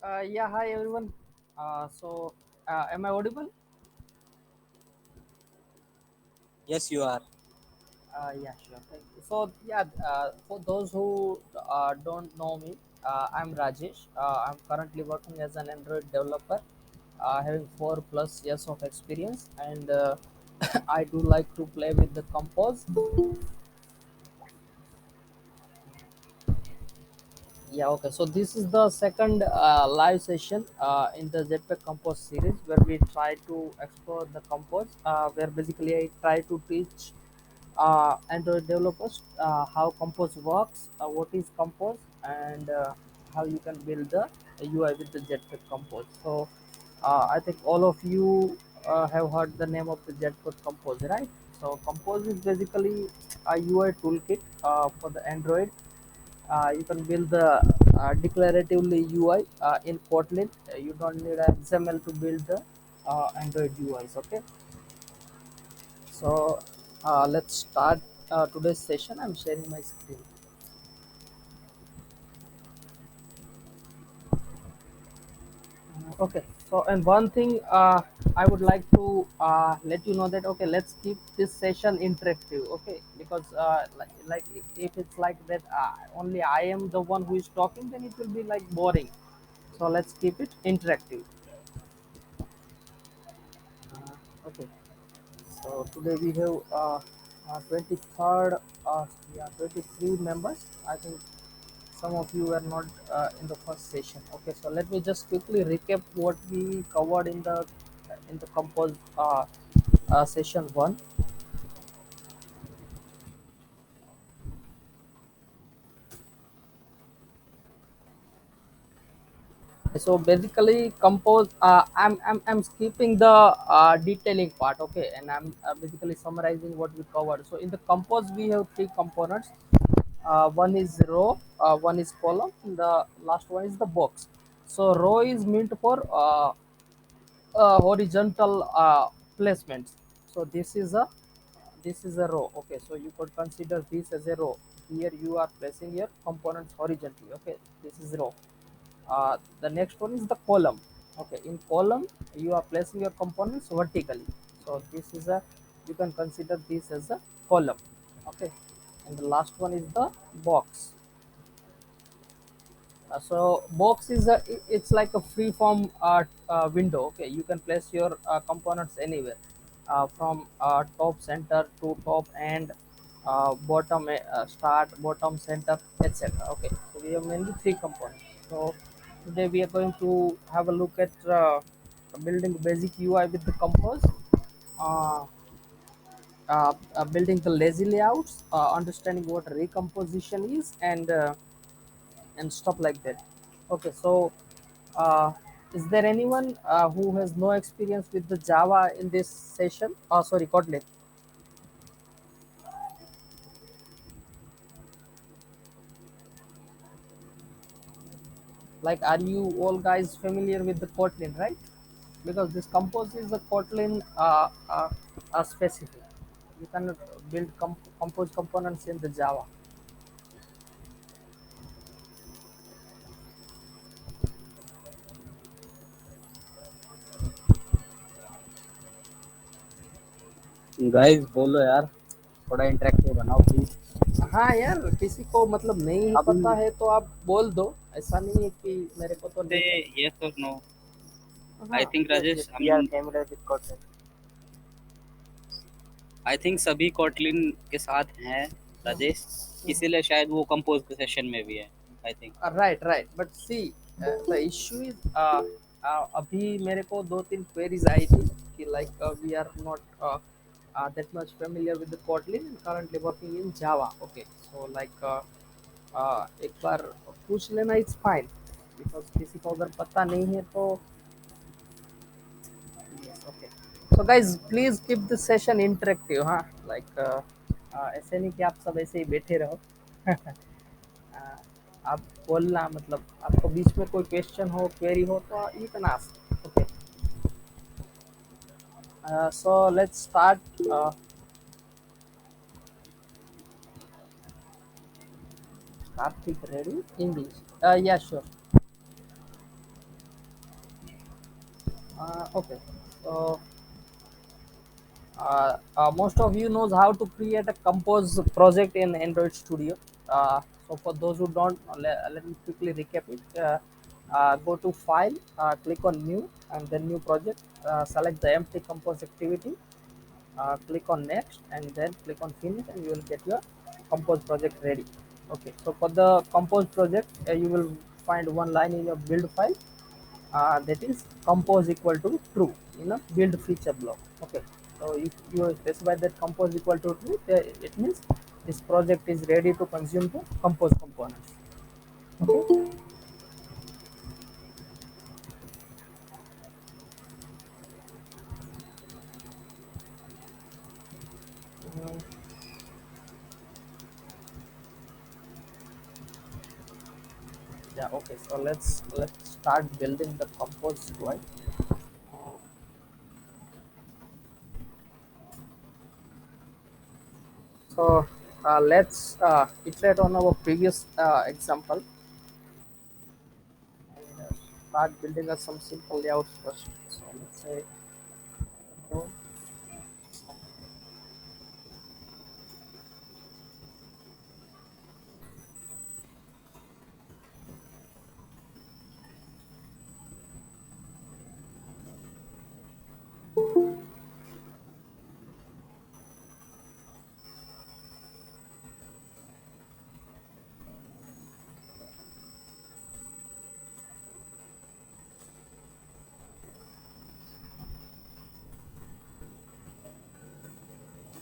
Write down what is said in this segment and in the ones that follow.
Yeah, hi everyone. Am I audible? Yes, you are. Yeah, sure. Thank you. For those who don't know me, I'm Rajesh. I'm currently working as an Android developer, having 4+ years of experience, and I do like to play with the Compose. Yeah, okay. So this is the second live session in the Jetpack Compose series where we try to explore the Compose, where basically I try to teach Android developers how Compose works, what is Compose, and how you can build the UI with the Jetpack Compose. So I think all of you have heard the name of the Jetpack Compose, right? So Compose is basically a UI toolkit for the Android. You can build the declaratively UI in Kotlin. You don't need XML to build the Android UIs. Okay, so let's start today's session. I'm sharing my screen. Okay, so and one thing I would like to let you know that okay, let's keep this session interactive. Okay, because like if it's like that only I am the one who is talking, then it will be like boring. So let's keep it interactive. Okay. So today we have 23rd, yeah, 23 members. I think some of you were not in the first session. Okay, so let me just quickly recap what we covered in the compose session one. So basically, compose. I'm skipping the detailing part. Okay, and I'm basically summarizing what we covered. So in the compose, we have three components. One is row, one is column, and the last one is the box. So row is meant for horizontal placements. So this is a row. Okay, so you could consider this as a row. Here you are placing your components horizontally. Okay, this is row. The next one is the column. Okay, in column you are placing your components vertically. So this is a, you can consider this as a column. Okay, and the last one is the box. So box is it's like a free form window. Okay, you can place your components anywhere, from top, center to top, and bottom, start, bottom, center, etc. Okay, so we have mainly three components. So today we are going to have a look at building basic UI with the Compose, uh, building the lazy layouts, understanding what recomposition is, and stuff like that. Okay, so uh, is there anyone who has no experience with the Java in this session? Oh, sorry, Kotlin. Like, are you all guys familiar with the Kotlin, right? Because this Compose is a Kotlin specific. You cannot build Compose components in the Java. Guys बोलो यार, थोड़ा interactive बनाओ please. हाँ यार, किसी को मतलब नहीं अभी पता है तो आप बोल दो। ऐसा नहीं है कि मेरे को तो से नहीं पता। yes or no? हाँ, I think yes Rajesh, yes, I we are mean, camera with Kotlin। I think सभी कॉटलिन के साथ हैं राजेश, इसीलिए शायद वो कंपोज के सेशन में भी है। I think right right, but see the issue is अभी मेरे को दो तीन क्वेरीज आई थी कि like we are not that much familiar with the Kotlin and currently working in Java. Okay, so like एक बार पूछ लेना, इट्स फाइन, बिकॉज किसी को अगर पता नहीं है तो yes, okay. So guys, please keep the session interactive, हाँ, like ऐसे नहीं कि आप सब ऐसे ही बैठे रहो। आप बोलना, मतलब आपको बीच में कोई क्वेश्चन हो, क्वेरी हो तो you can ask. Okay, so let's start. Karthik, ready? English? Yeah, sure. Okay, so most of you knows how to create a compose project in Android Studio. So for those who don't, let me quickly recap it. Go to file, click on new, and then new project. Select the empty compose activity, click on next, and then click on finish, and you will get your compose project ready. Okay, so for the compose project, you will find one line in your build file, that is compose equal to true in a build feature block. Okay, so if you specify that compose equal to true, it means this project is ready to consume the compose components. Okay. Mm, yeah, okay, so let's start building the compose UI. So let's iterate on our previous example, and start building us some simple layouts first. So let's say, oh,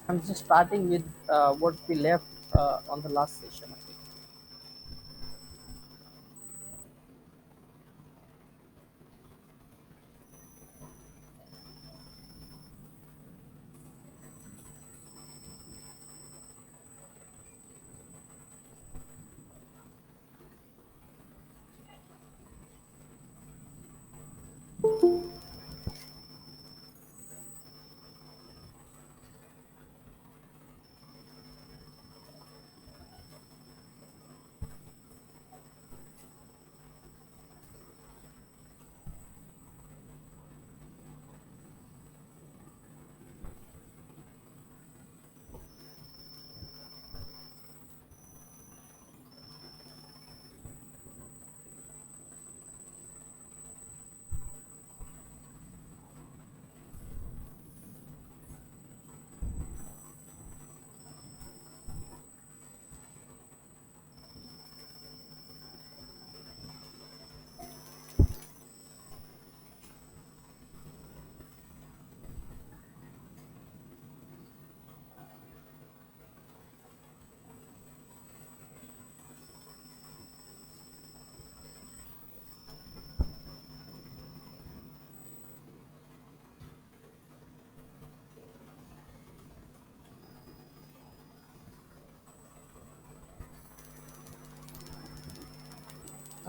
I'm just starting with what we left on the last session. Okay.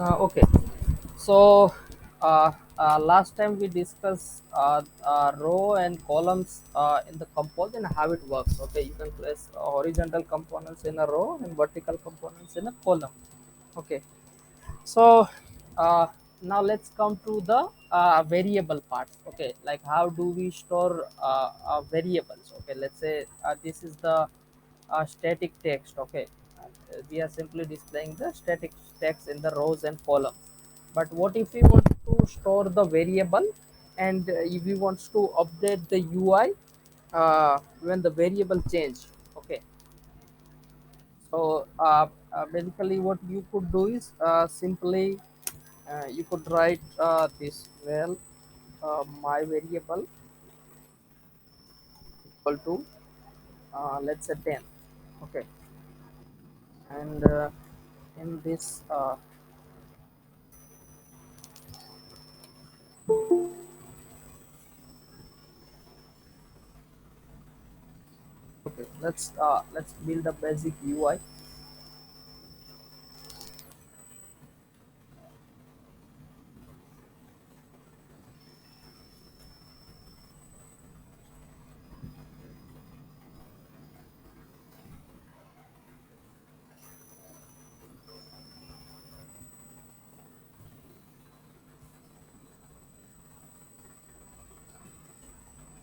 Okay. So last time we discussed row and columns in the compose and how it works. Okay, you can place horizontal components in a row and vertical components in a column. Okay. So uh, now let's come to the variable part. Okay, like how do we store variables? Okay, let's say this is the static text. Okay, we are simply displaying the static text in the rows and columns. But what if we want to store the variable, and if we want to update the UI when the variable change? Okay, so basically what you could do is simply you could write this, well, my variable equal to let's say 10. Okay, and in this okay, let's build a basic UI.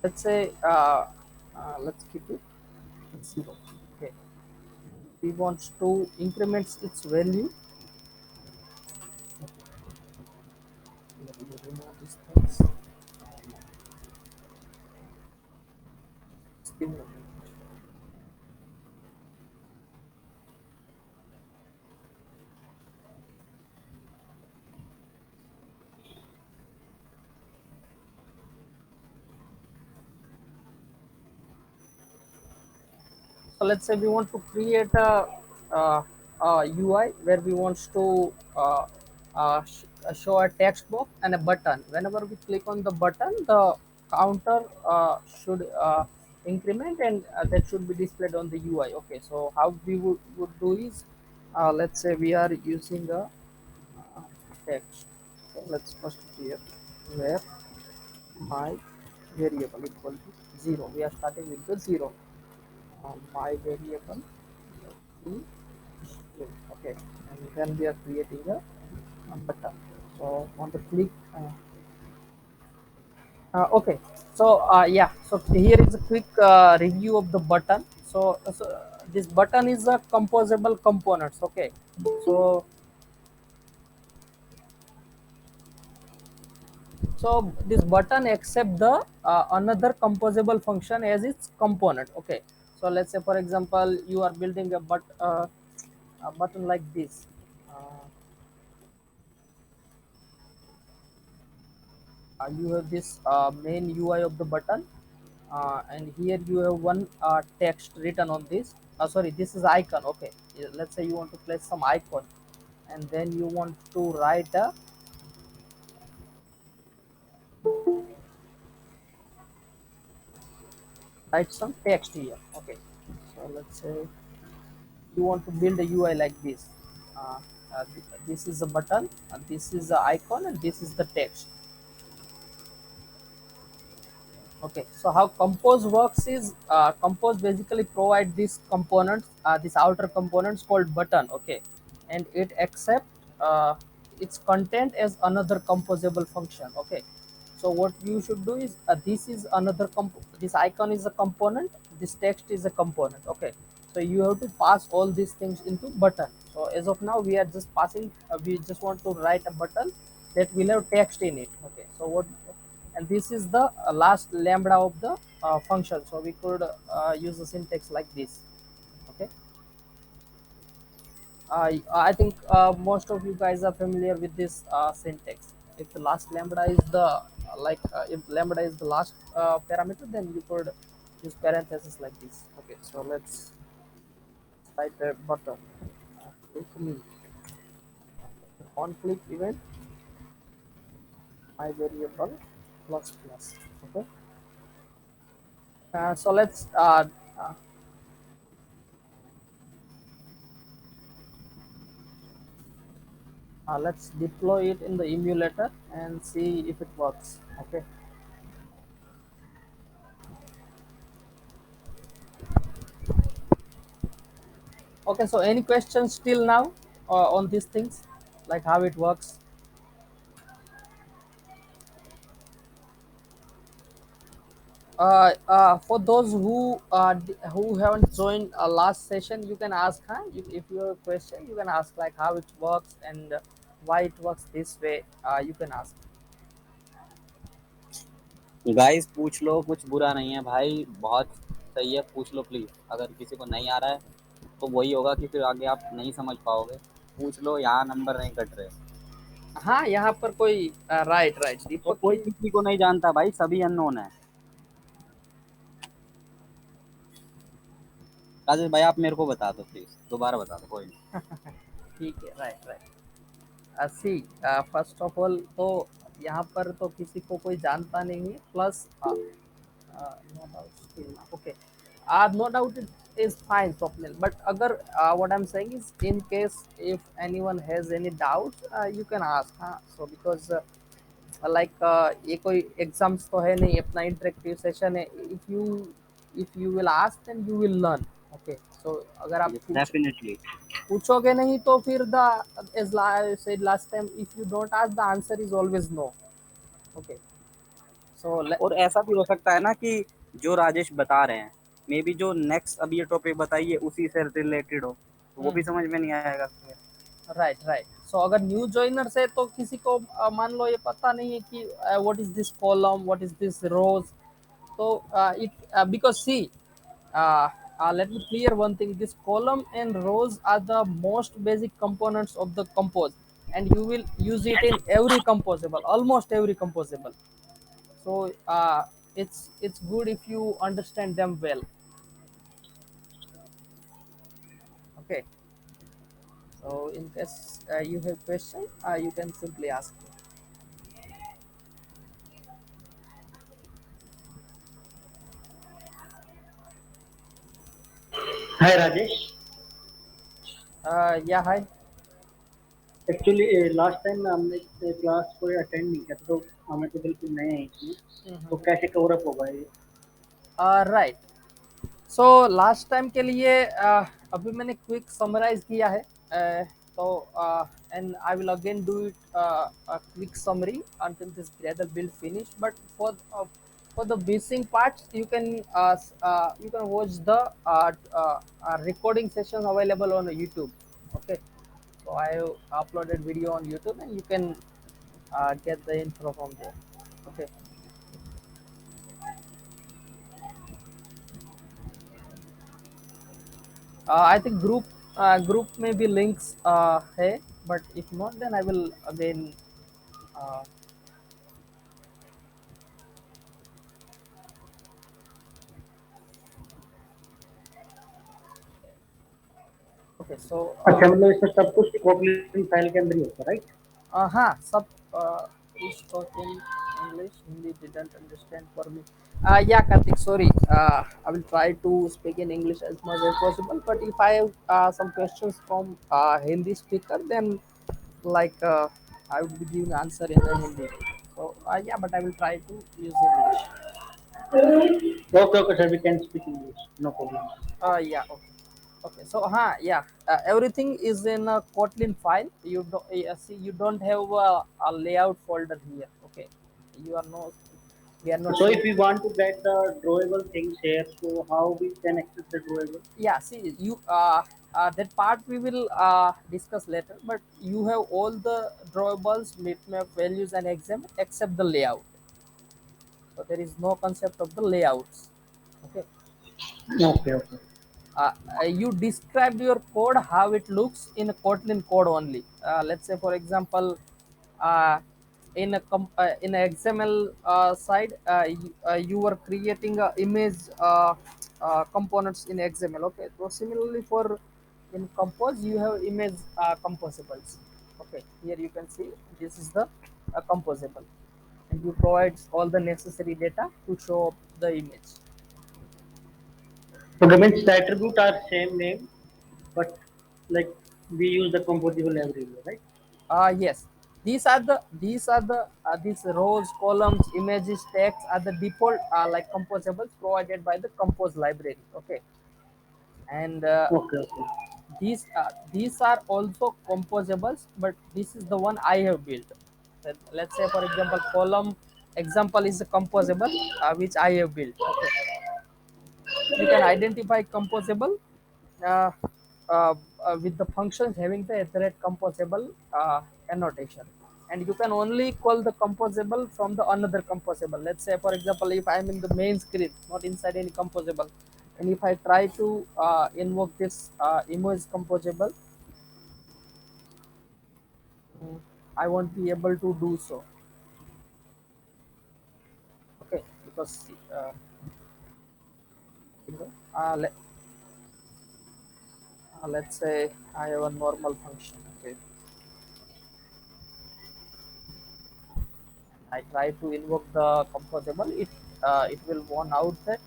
let's say let's keep it 0. Okay, we want to increment its value. Let me remove these things. Just give me a minute. So let's say we want to create uh, a UI where we want to show a text box and a button. Whenever we click on the button, the counter should increment, and that should be displayed on the UI. Okay, so how we would do is, let's say we are using a text. So let's first clear where my variable equal to 0. We are starting with the 0. My variable is string. Okay, and then we are creating a button. So on the click. Okay, so yeah, so here is a quick review of the button. So this button is a composable components. Okay, so so this button accept the another composable function as its component. Okay, so let's say for example you are building a button like this. Uh, you have this main UI of the button, and here you have one text written on this. Sorry, this is icon. Okay, let's say you want to place some icon, and then you want to write some text here. Okay, so let's say you want to build a UI like this. Uh, this is a button, and this is the icon, and this is the text. Okay, so how compose works is, compose basically provide these components, these outer components called button. Okay, and it accept its content as another composable function. Okay, so what you should do is, this is another this icon is a component, this text is a component. Okay, so you have to pass all these things into button. So as of now we are just passing, we just want to write a button that will have text in it. Okay, so what, and this is the last lambda of the function, so we could use a syntax like this. Okay, I think most of you guys are familiar with this syntax. If the last lambda is the if lambda is the last parameter, then you could use parentheses like this. Okay, so let's type a button. Click me on click event my variable plus plus. Okay, so uh, let's deploy it in the emulator and see if it works. Okay, okay, so any questions still now on these things, like how it works? For those who haven't joined last session, you can ask, huh? If you have a question, you can ask like how it works and why it works this way. You can ask. Guys पूछ लो, कुछ बुरा नहीं है भाई, बहुत सही है, पूछ लो प्लीज। अगर किसी को नहीं आ रहा है तो वही होगा कि फिर आगे आप नहीं समझ पाओगे। पूछ लो, यहाँ नंबर नहीं कट रहे। हाँ, यहाँ पर कोई राइट राइट और दीपक कोई की। किसी को नहीं जानता भाई, सभी अननोन है। राजेश भाई आप मेरे को बता दो प्लीज, दोबारा बता दो, कोई नहीं। ठीक है, right right. See, first of all तो यहाँ पर तो किसी को कोई जानता नहीं है, plus no doubt still now. Okay, no doubt it is fine, Swapnil, but agar what I'm saying is, in case if anyone has any doubts, you can ask, huh? So because ये कोई exams तो है नहीं, अपना interactive session है। If you will ask then you will learn. Okay, so अगर आप definitely. पूछोगे नहीं तो फिर the as I said last time, if you don't ask the answer is always no. Okay, So और ऐसा भी हो सकता है ना कि जो राजेश बता रहे हैं, मे बी जो नेक्स्ट अब ये टॉपिक बताइए उसी से रिलेटेड हो, तो वो भी समझ में नहीं आएगा फिर। Right right. सो अगर न्यू जॉइनर्स है तो किसी को मान लो ये पता नहीं है कि what is this column, what is this rows, so it because see, let me clear one thing. This column and rows are the most basic components of the compose, and you will use it in every composable, almost every composable. So it's good if you understand them well. Okay. So in case you have question, you can simply ask me. Hi Rajesh. Yeah, hi. Actually last time हमने class को attend नहीं किया था, तो हमें तो बिल्कुल नए हैं इसमें, तो कैसे कवर अप होगा ये? Right. सो लास्ट टाइम के लिए अभी मैंने क्विक समराइज किया है, तो and I will again do it quick summary until this gradle build finish, but for the missing parts you can watch the recording sessions available on YouTube. Okay, so I have uploaded video on YouTube and you can get the info from there. Okay. I think group में भी links है, but if not then I will again uh, okay. So अच्छा, मतलब इसमें सब कुछ Kotlin file के अंदर ही होता है, राइट? हाँ सब is taught in English. Hindi didn't understand for me. Yeah, Karthik, sorry. I will try to speak in English as much as possible, but if I have some questions from Hindi speaker, then like I would be giving answer in the Hindi. So yeah, but I will try to use English. Okay okay sir, we can speak English, no problem. Yeah, okay. Okay, so yeah, everything is in a Kotlin file. You do, see, you don't have a layout folder here. Okay, you are no, we are not So showing. if we want to get the drawable things here, so how we can access the drawable? Yeah, see, you that part we will discuss later. But you have all the drawables, bitmap values, and exam except the layout. So there is no concept of the layouts. Okay. Okay okay. You described your code how it looks in a Kotlin code only. Let's say, for example, uh, in a XML side, you were creating image components in XML. Okay, so similarly for in Compose, you have image composables. Okay, here you can see this is the composable, and you provide all the necessary data to show up the image. So the means the attribute are same name, but like we use the composable everywhere, right? Yes, these rows, columns, images, text are the default like composables provided by the compose library. Okay, and Okay okay। these are also composables, but this is the one I have built. Let's say, for example, column example is a composable which I have built. Okay, you can identify composable uh, uh, with the functions having the composable annotation, and you can only call the composable from the another composable. Let's say, for example, if I'm in the main script, not inside any composable, and if I try to invoke this image composable, mm, I won't be able to do so. Okay, because you know, let's say I have a normal function. Okay, I try to invoke the composable, it will warn out that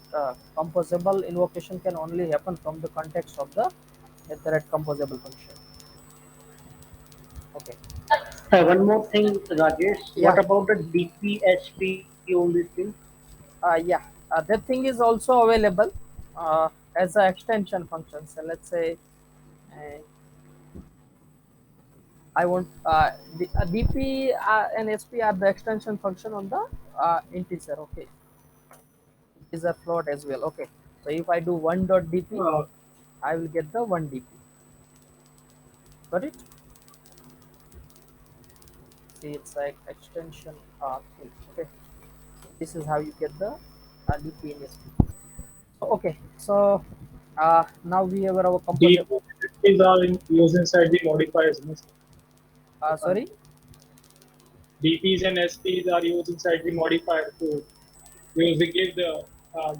composable invocation can only happen from the context of the composable function. Okay. One more thing, Rajesh. What Yeah. about the DPSP on this thing? Yeah. That thing is also available as an extension function. So let's say uh, I want DP and SP are the extension function on the integer. Okay, integer float as well. Okay, so if I do 1.dp, Uh, I will get the 1 dp. Got it? See, it's like extension thing. Okay, this is how you get the dp in SP. So, okay, so now we have our composable. DPs are used inside the modifiers. No? Sorry. DPs and SPs are used inside the modifier to because they give the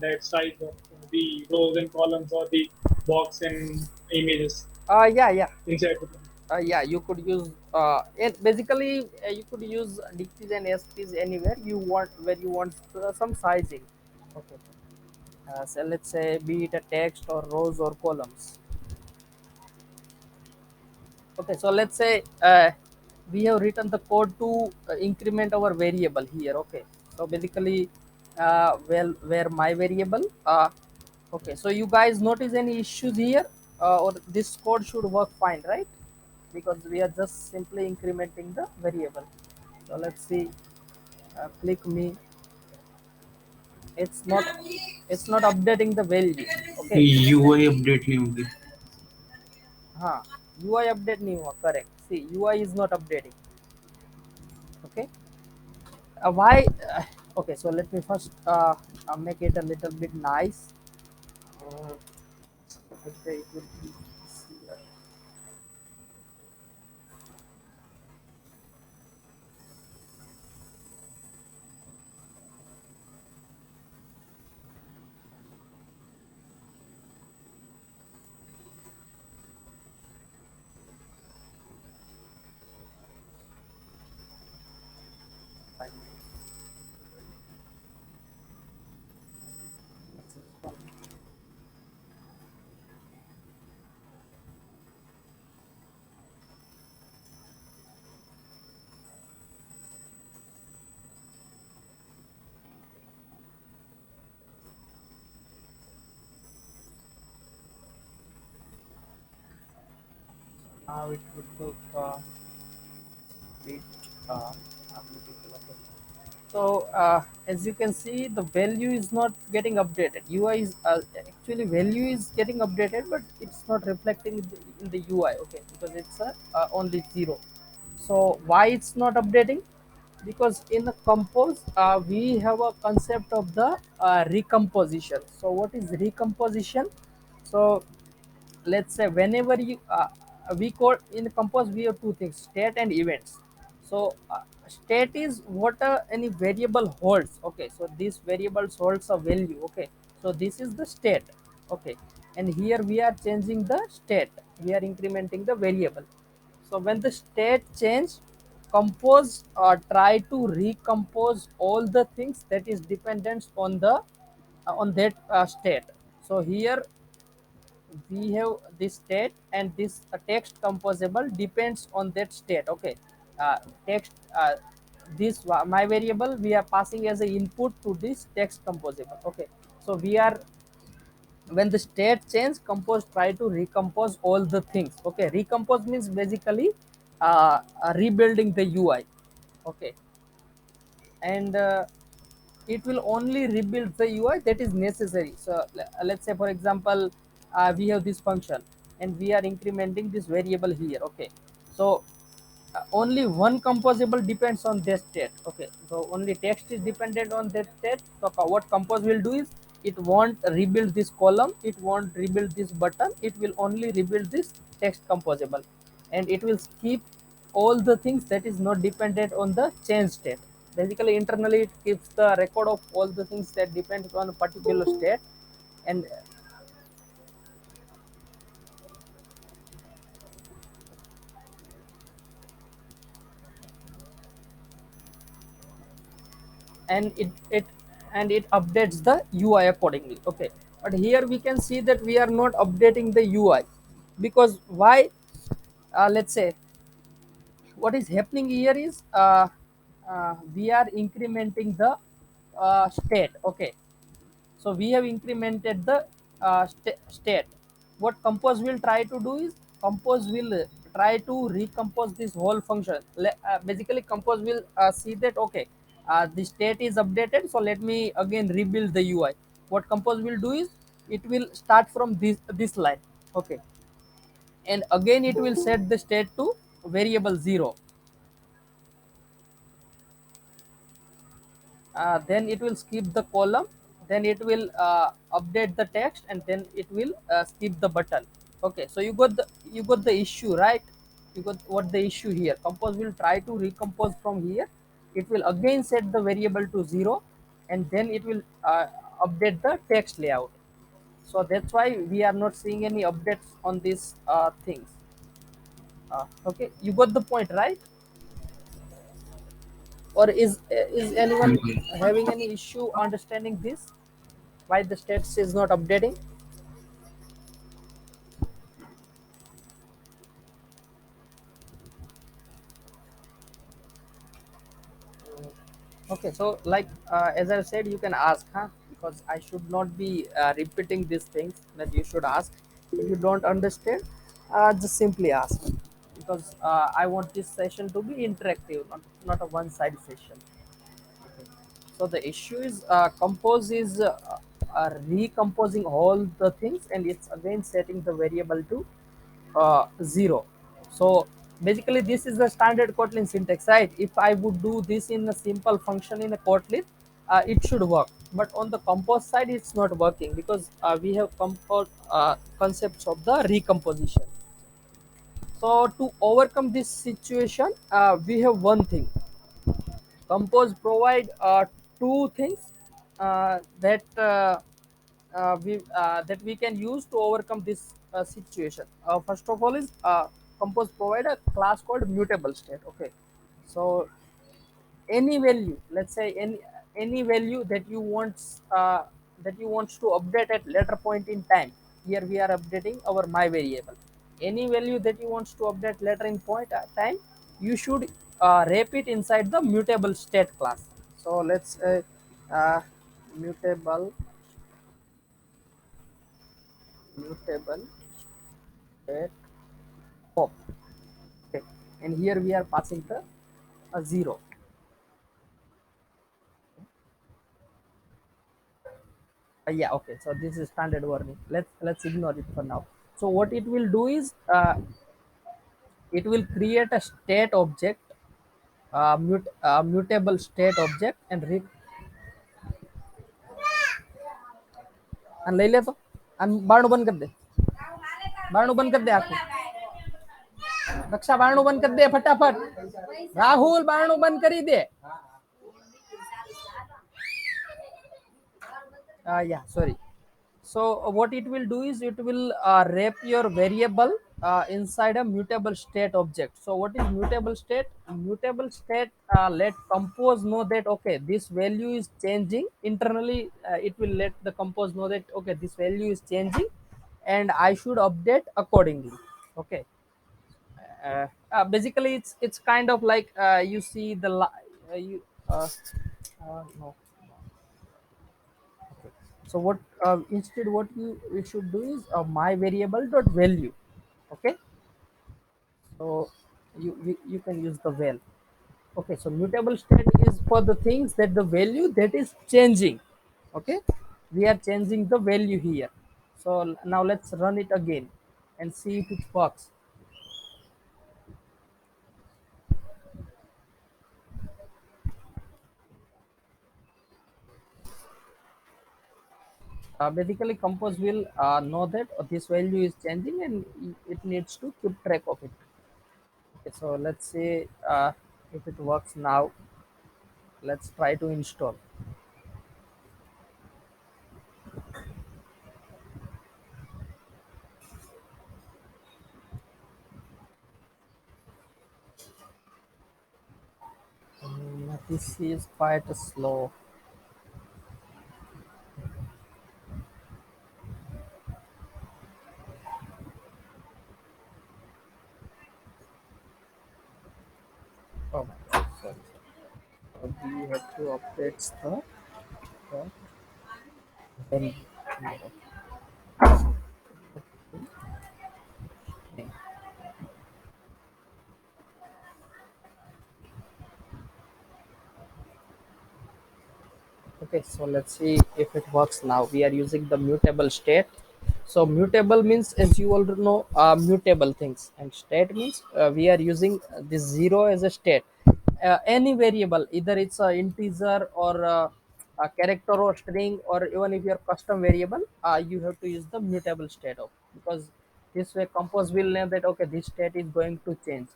that size of the rows and columns or the box and images Yeah, yeah. inside the Yeah, you could use it basically you could use DPs and SPs anywhere you want, where you want some sizing. Okay, so let's say be it a text or rows or columns. Okay, so let's say we have written the code to increment our variable here. Okay, so basically well, where my variable okay, so you guys notice any issues here, or this code should work fine, right? Because we are just simply incrementing the variable. So let's see, click me. It's not updating the value. Okay. UI update नहीं होगी. हाँ, UI update नहीं हुआ. Correct. See, UI is not updating. Okay. Why? Okay, so let me first make it a little bit nice. uh, okay, it will be easier. Fine. Now it would look bit uh, beautiful. Okay. So as you can see, the value is not getting updated. UI is actually value is getting updated, but it's not reflecting in the UI. Okay, because it's only 0. So why it's not updating? Because in the compose we have a concept of the recomposition. So what is recomposition? So let's say whenever you we code in compose, we have two things, state and events. So state is what any variable holds. Okay, so this variable holds a value. Okay, so this is the state. Okay, and here we are changing the state, we are incrementing the variable. So when the state change, compose try to recompose all the things that is dependent on that state. So here we have this state, and this text composable depends on that state. Okay, text this my variable we are passing as a input to this text composable. Okay, so we are, when the state change, compose try to recompose all the things. Okay, recompose means basically rebuilding the UI. Okay, and it will only rebuild the UI that is necessary. So let's say for example we have this function and we are incrementing this variable here. Okay, so only one composable depends on that state. Okay, so only text is dependent on that state. So what compose will do is, it won't rebuild this column, it won't rebuild this button, it will only rebuild this text composable, and it will skip all the things that is not dependent on the change state. Basically internally it keeps the record of all the things that depends on a particular state. And it updates the UI accordingly. Okay, but here we can see that we are not updating the UI. Because why? Let's say what is happening here is we are incrementing the state. Okay, so we have incremented the state. What compose will try to do is, compose will try to recompose this whole function. Basically compose will see that, okay, the state is updated. So let me again rebuild the UI. What compose will do is it will start from this line, okay, and again it will set the state to variable 0. Then it will skip the column, then it will update the text, and then it will skip the button. Okay, so you got the issue, right? You got what the issue here. Compose will try to recompose from here. It will again set the variable to 0, and then it will update the text layout. So that's why we are not seeing any updates on these things. Okay, you got the point, right? Or is anyone having any issue understanding this, why the status is not updating? Okay, so like as I said, you can ask, huh? Because I should not be repeating these things, that you should ask. If you don't understand, just simply ask, because I want this session to be interactive, not a one-side session. Okay. So the issue is compose is recomposing all the things, and it's again setting the variable to 0. So basically this is the standard Kotlin syntax, right? If I would do this in a simple function in a Kotlin, it should work, but on the compose side it's not working, because we have concepts of the recomposition. So to overcome this situation, we have one thing. Compose provide two things that we can use to overcome this situation. First of all is Compose provide a class called Mutable State. Okay, so any value, let's say any value that you want to update at later point in time. Here we are updating our my variable. Any value that you want to update later in point time, you should wrap it inside the Mutable State class. So let's uh, mutable mutable state pop. Okay, and here we are passing the 0. Yeah, okay, so this is standard warning. Let's ignore it for now. So what it will do is it will create a state object, mutable state object, and ले ले तो बारणु बंद कर दे, बारणु बंद कर दे आखू, रक्षा बारणु बंद कर दे फटाफट, राहुल बारणु बंद करी दे. Yeah, sorry. So what it will do is it will wrap your variable inside a mutable state object. So what is mutable state? Mutable state let compose know that okay, this value is changing internally. It will let the compose know that okay, this value is changing, and I should update accordingly. Okay. Basically it's kind of like you see the you no. Okay. So what instead what you should do is my variable dot value. Okay. So you can use the val. Okay. So mutable state is for the things that the value that is changing. Okay. We are changing the value here. So now let's run it again and see if it works. Basically compose will know that this value is changing, and it needs to keep track of it. Okay, so let's see if it works now. Let's try to install. This is quite slow. Oh my god, sorry. So we have to update the then Okay, so let's see if it works now. We are using the mutable state. So mutable means, as you already know, mutable things, and state means we are using this zero as a state. Any variable, either it's a integer or a character or string, or even if you're custom variable, you have to use the mutable state of, because this way compose will know that okay, this state is going to change.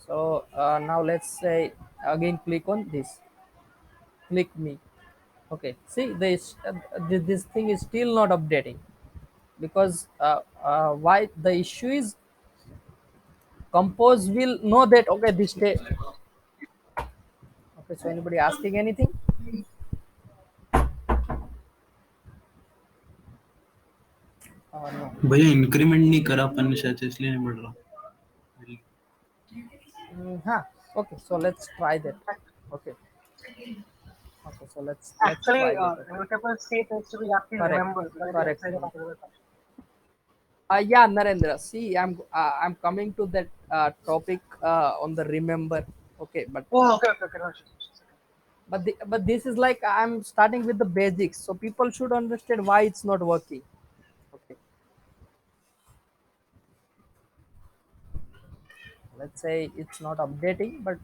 So now let's say again click on this, click me. Okay, see this thing is still not updating, because why the issue is, compose will know that okay, this day. Okay, so anybody asking anything? No. भैया increment नहीं करा अपन ने शायद से, इसलिए नहीं बढ़ रहा. Huh. Okay, so let's try that. Okay. Okay, so let's try Actually, that. Okay. mutable state needs to be active Correct. remembered. Right Correct. outside of other stuff. Yeah, Narendra. See, I'm coming to that topic on the remember. Okay, but Oh, okay. No issues. but this is like I'm starting with the basics, so people should understand why it's not working. Okay, let's say it's not updating, but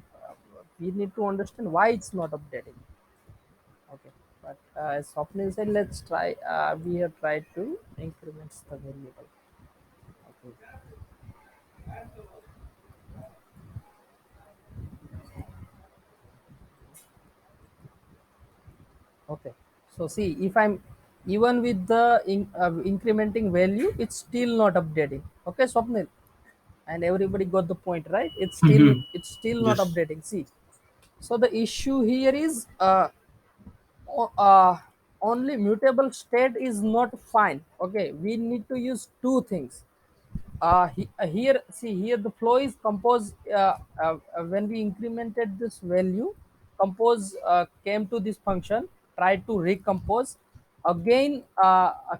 we need to understand why it's not updating. Okay, but as Swapnil said, let's try. We have tried to increment the variable. Okay. Okay, so see, if I'm even with the incrementing value, it's still not updating. Okay, Swapnil, and everybody got the point, right? It's still not Yes. updating. See, so the issue here is only mutable state is not fine. Okay, we need to use two things. Here, see, here the flow is compose. When we incremented this value, compose came to this function, tried to recompose, again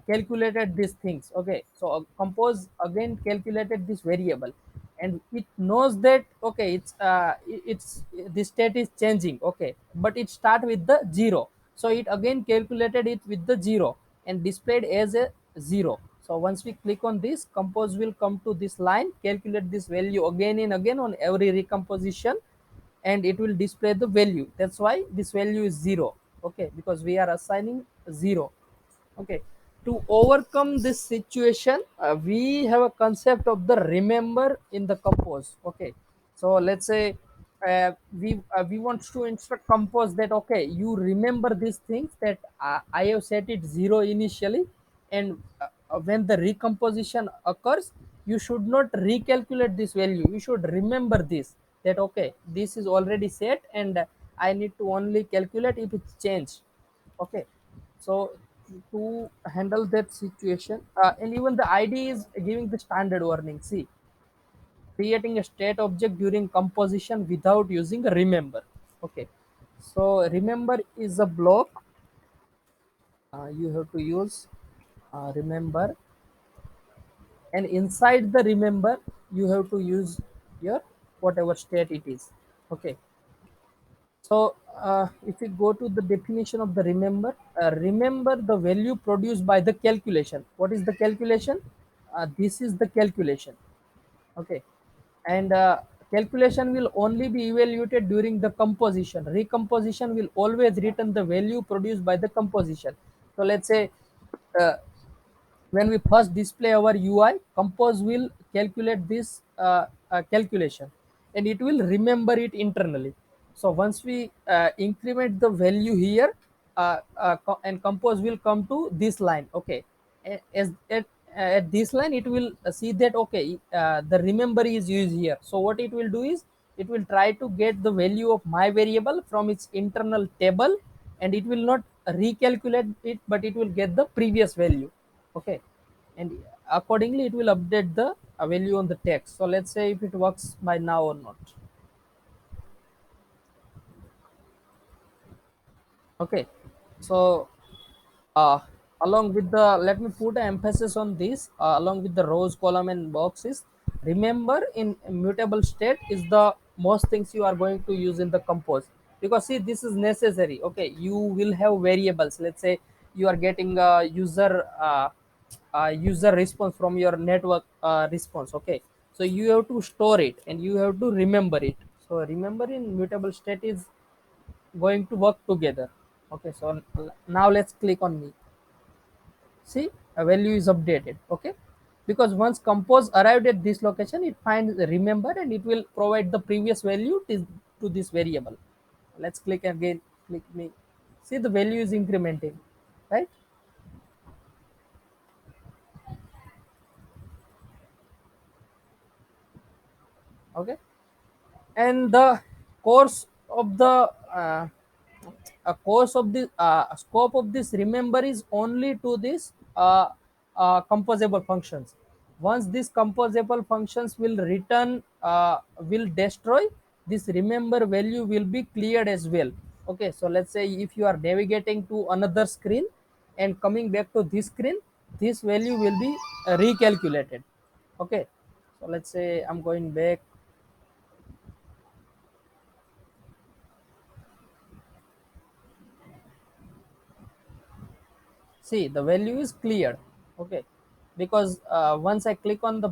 calculated these things. Okay, so compose again calculated this variable, and it knows that okay, it's the state is changing. Okay, but it start with the zero, so it again calculated it with the zero and displayed as a zero. So once we click on this, compose will come to this line, calculate this value again and again on every recomposition, and it will display the value. That's why this value is zero. Okay, because we are assigning zero. Okay, to overcome this situation, we have a concept of the remember in the compose. Okay, so let's say we want to instruct compose that okay, you remember these things that I have set it zero initially, and when the recomposition occurs, you should not recalculate this value, you should remember this, that okay, this is already set, and I need to only calculate if it's changed. Okay, so to handle that situation, and even the id is giving the standard warning. See, creating a state object during composition without using a remember. Okay, so remember is a block. You have to use remember, and inside the remember you have to use your whatever state it is. Okay, so if we go to the definition of the remember, remember the value produced by the calculation. What is the calculation? This is the calculation. Okay, and calculation will only be evaluated during the composition. Recomposition will always return the value produced by the composition. So let's say uh, when we first display our UI, compose will calculate this calculation, and it will remember it internally. So once we increment the value here, and compose will come to this line. Okay, as at this line it will see that okay, the remember is used here. So what it will do is, it will try to get the value of my variable from its internal table, and it will not recalculate it, but it will get the previous value. Okay, and accordingly it will update the value on the text. So let's say if it works by now or not. Okay, so uh, along with the, let me put an emphasis on this, along with the rows, column and boxes, remember in mutable state is the most things you are going to use in the compose. because see, this is necessary. Okay, you will have variables. Let's say you are getting a user response from your network response. Okay, so you have to store it and you have to remember it. So remember in mutable state is going to work together. Okay, so now let's click on me. See, a value is updated. Okay, because once compose arrived at this location, it finds the remember and it will provide the previous value to this variable. Let's click again. Click me. See, the value is incrementing, right? Okay, and the course of the course of the scope of this remember is only to this composable functions. Once these composable functions will return will destroy, this remember value will be cleared as well. Okay, so let's say if you are navigating to another screen and coming back to this screen, this value will be recalculated. Okay, so let's say I'm going back. See, the value is cleared. Okay, because once I click on the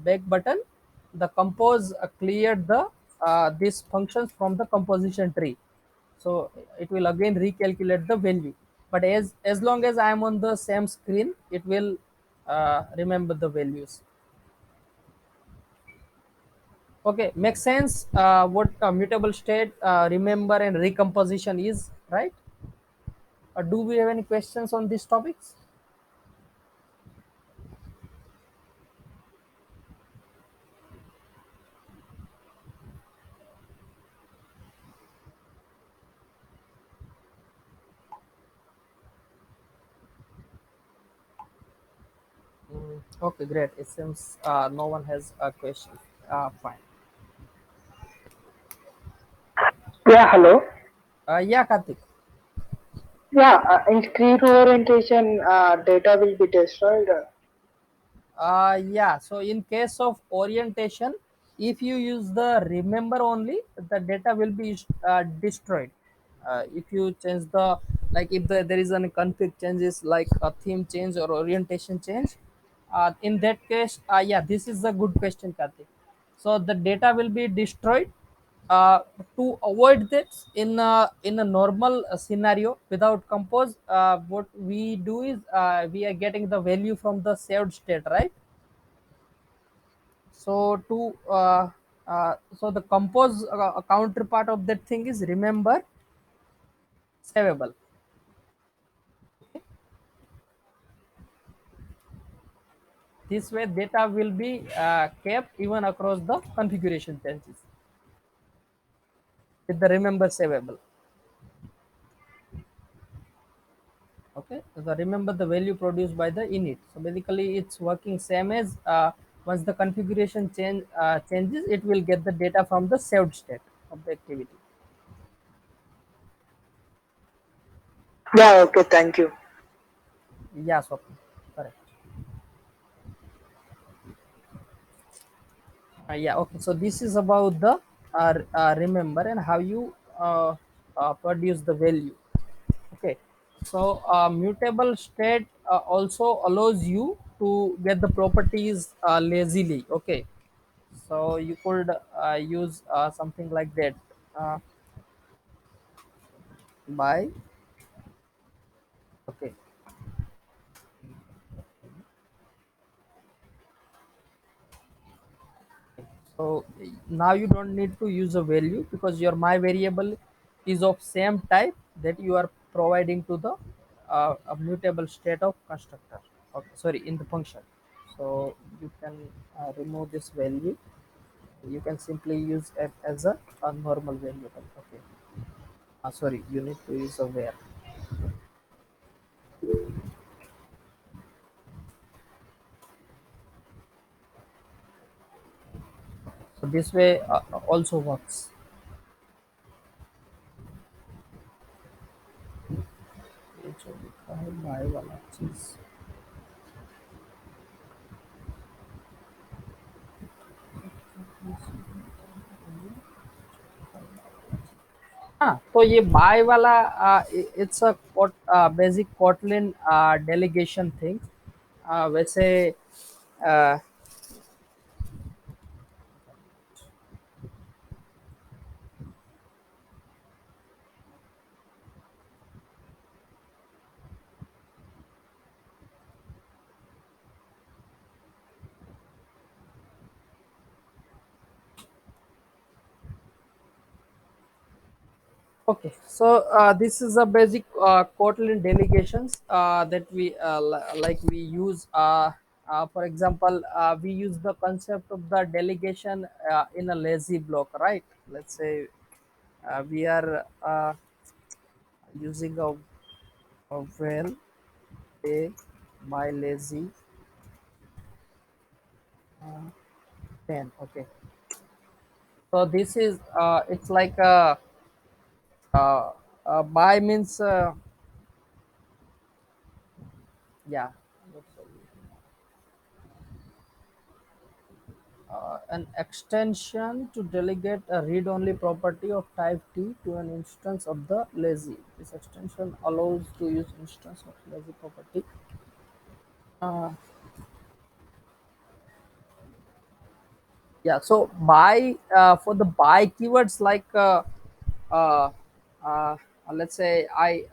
back button, the compose cleared the these functions from the composition tree. So it will again recalculate the value, but as long as I am on the same screen, it will remember the values. Okay, makes sense what mutable state, remember and recomposition is, right? Do we have any questions on these topics? Okay, great. It seems no one has a question. Fine. Yeah, hello. Yeah, Karthik. Yeah, in screen orientation, data will be destroyed. Yeah, so in case of orientation, if you use the remember only, the data will be destroyed. If you change the, like if there is any config changes like a theme change or orientation change, in that case, yeah, this is a good question, Karthik. So the data will be destroyed. uh, to avoid this in a normal scenario without compose, what we do is we are getting the value from the saved state, right? So to so the compose counterpart of that thing is remember savable. Okay, this way data will be kept even across the configuration changes with the remember savable. Okay, so remember the value produced by the init, so basically it's working same as once the configuration changes, it will get the data from the saved state of the activity. Yeah, okay, thank you. Yeah, so correct. Yeah, okay, so this is about the remember and how you produce the value. Okay, so mutable state also allows you to get the properties lazily. Okay, so you could use something like that uh, by, okay, so now you don't need to use a value because your my variable is of same type that you are providing to the a mutable state of constructor. Okay, sorry, in the function. So you can remove this value. You can simply use it as a normal variable. Okay, sorry, you need to use a where. So this way also works. ये जो लिखा है bye वाला चीज, हाँ तो ये bye वाला it's a basic Kotlin delegation thing वैसे uh, Okay, so this is a basic Kotlin delegations that we like we use. For example, we use the concept of the delegation in a lazy block, right? Let's say we are using a val a by lazy 10. Okay, so this is it's like uh, by means yeah. An extension to delegate a read-only property of type T to an instance of the lazy. This extension allows to use instance of lazy property. Uh, yeah, so by for the by keywords like uh, uh, let's say I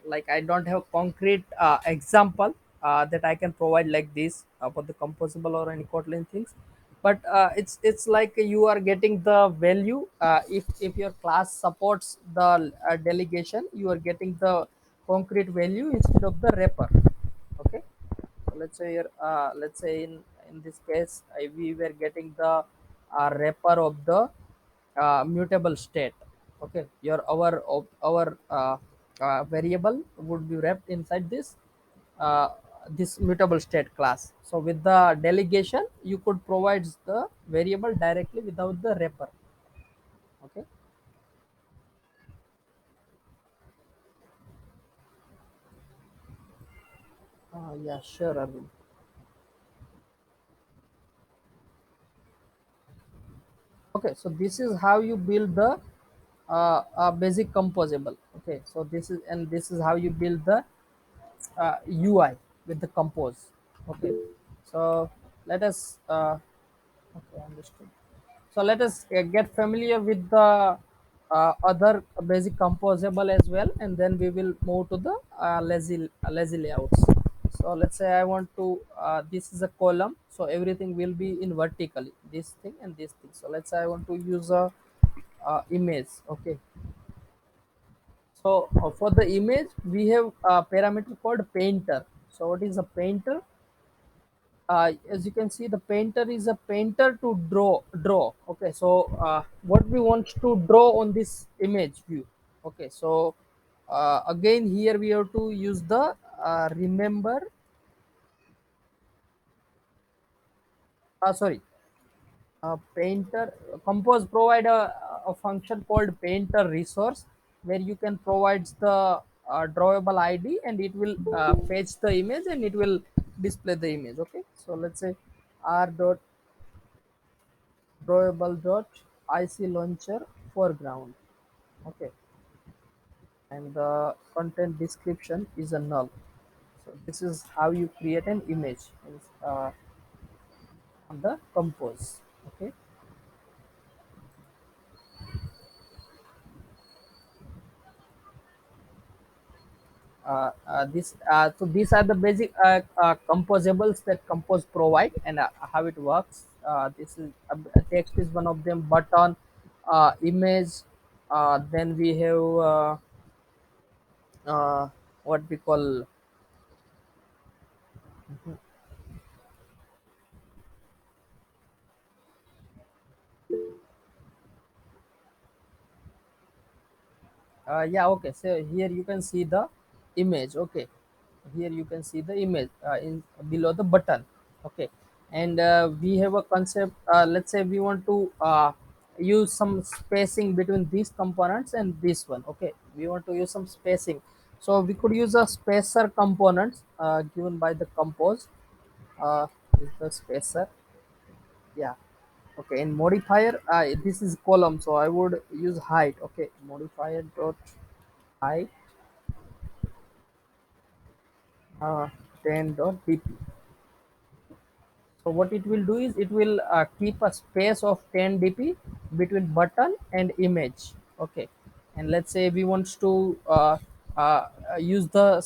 don't have concrete example that I can provide like this for the composable or any Kotlin things, but it's like you are getting the value if your class supports the delegation, you are getting the concrete value instead of the wrapper. Okay, so let's say in this case we were getting the wrapper of the mutable state. Okay, your our variable would be wrapped inside uh, this mutable state class. So with the delegation you could provide the variable directly without the wrapper. Okay. Yeah, sure, Arvind. Okay, so this is how you build the basic composable. Okay, so this is how you build the UI with the compose. Okay, so let us okay, understood. So let us get familiar with the other basic composable as well, and then we will move to the lazy layouts. So let's say I want to this is a column, so everything will be in vertically, this thing and this thing. So let's say I want to use a image. Okay, so for the image we have a parameter called painter. So what is a painter? As you can see, the painter is a painter to draw. Okay, so what we want to draw on this image view. Okay, so again here we have to use the remember sorry painter compose provide a function called painter resource where you can provide the drawable id and it will fetch the image and it will display the image. Okay, so let's say r dot drawable dot ic launcher foreground. Okay, and the content description is a null. So this is how you create an image on the compose. Okay. This so these are the basic composables that compose provide and how it works. This is text is one of them, button, image, then we have what we call yeah. Okay, so here you can see the image. Okay, here you can see the image in below the button. Okay, and we have a concept. Let's say we want to use some spacing between these components and this one. Okay, we want to use some spacing, so we could use a spacer components given by the compose. Is the spacer, yeah. Okay, in modifier, this is column, so I would use height. Okay, modifier dot height 10 dot dp. So what it will do is it will keep a space of 10 dp between button and image. Okay, and let's say we want to use the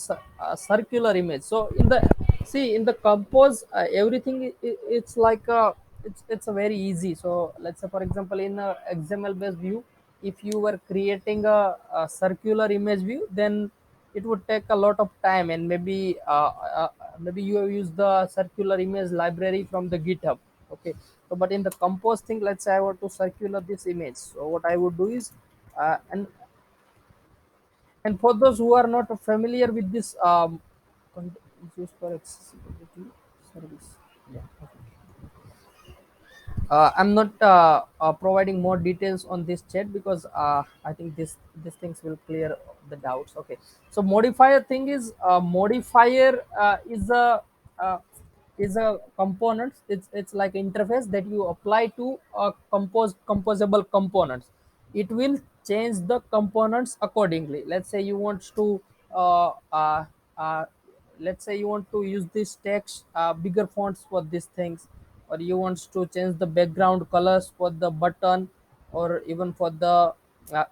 circular image. So in the, see, in the compose, everything it's like it's a very easy. So let's say, for example, in a XML based view, if you were creating a circular image view, then it would take a lot of time, and maybe you have used the circular image library from the GitHub. Okay, so but in the compose thing, let's say I want to circular this image, so what I would do is and for those who are not familiar with this is used for accessibility service. Yeah, okay. I'm not providing more details on this chat because I think these things will clear the doubts. Okay, so modifier thing is modifier uh, is a component. It's like interface that you apply to composable components. It will change the components accordingly. Let's say you want to uh, uh, uh, let's say you want to use this text bigger fonts for these things, or you want to change the background colors for the button, or even for the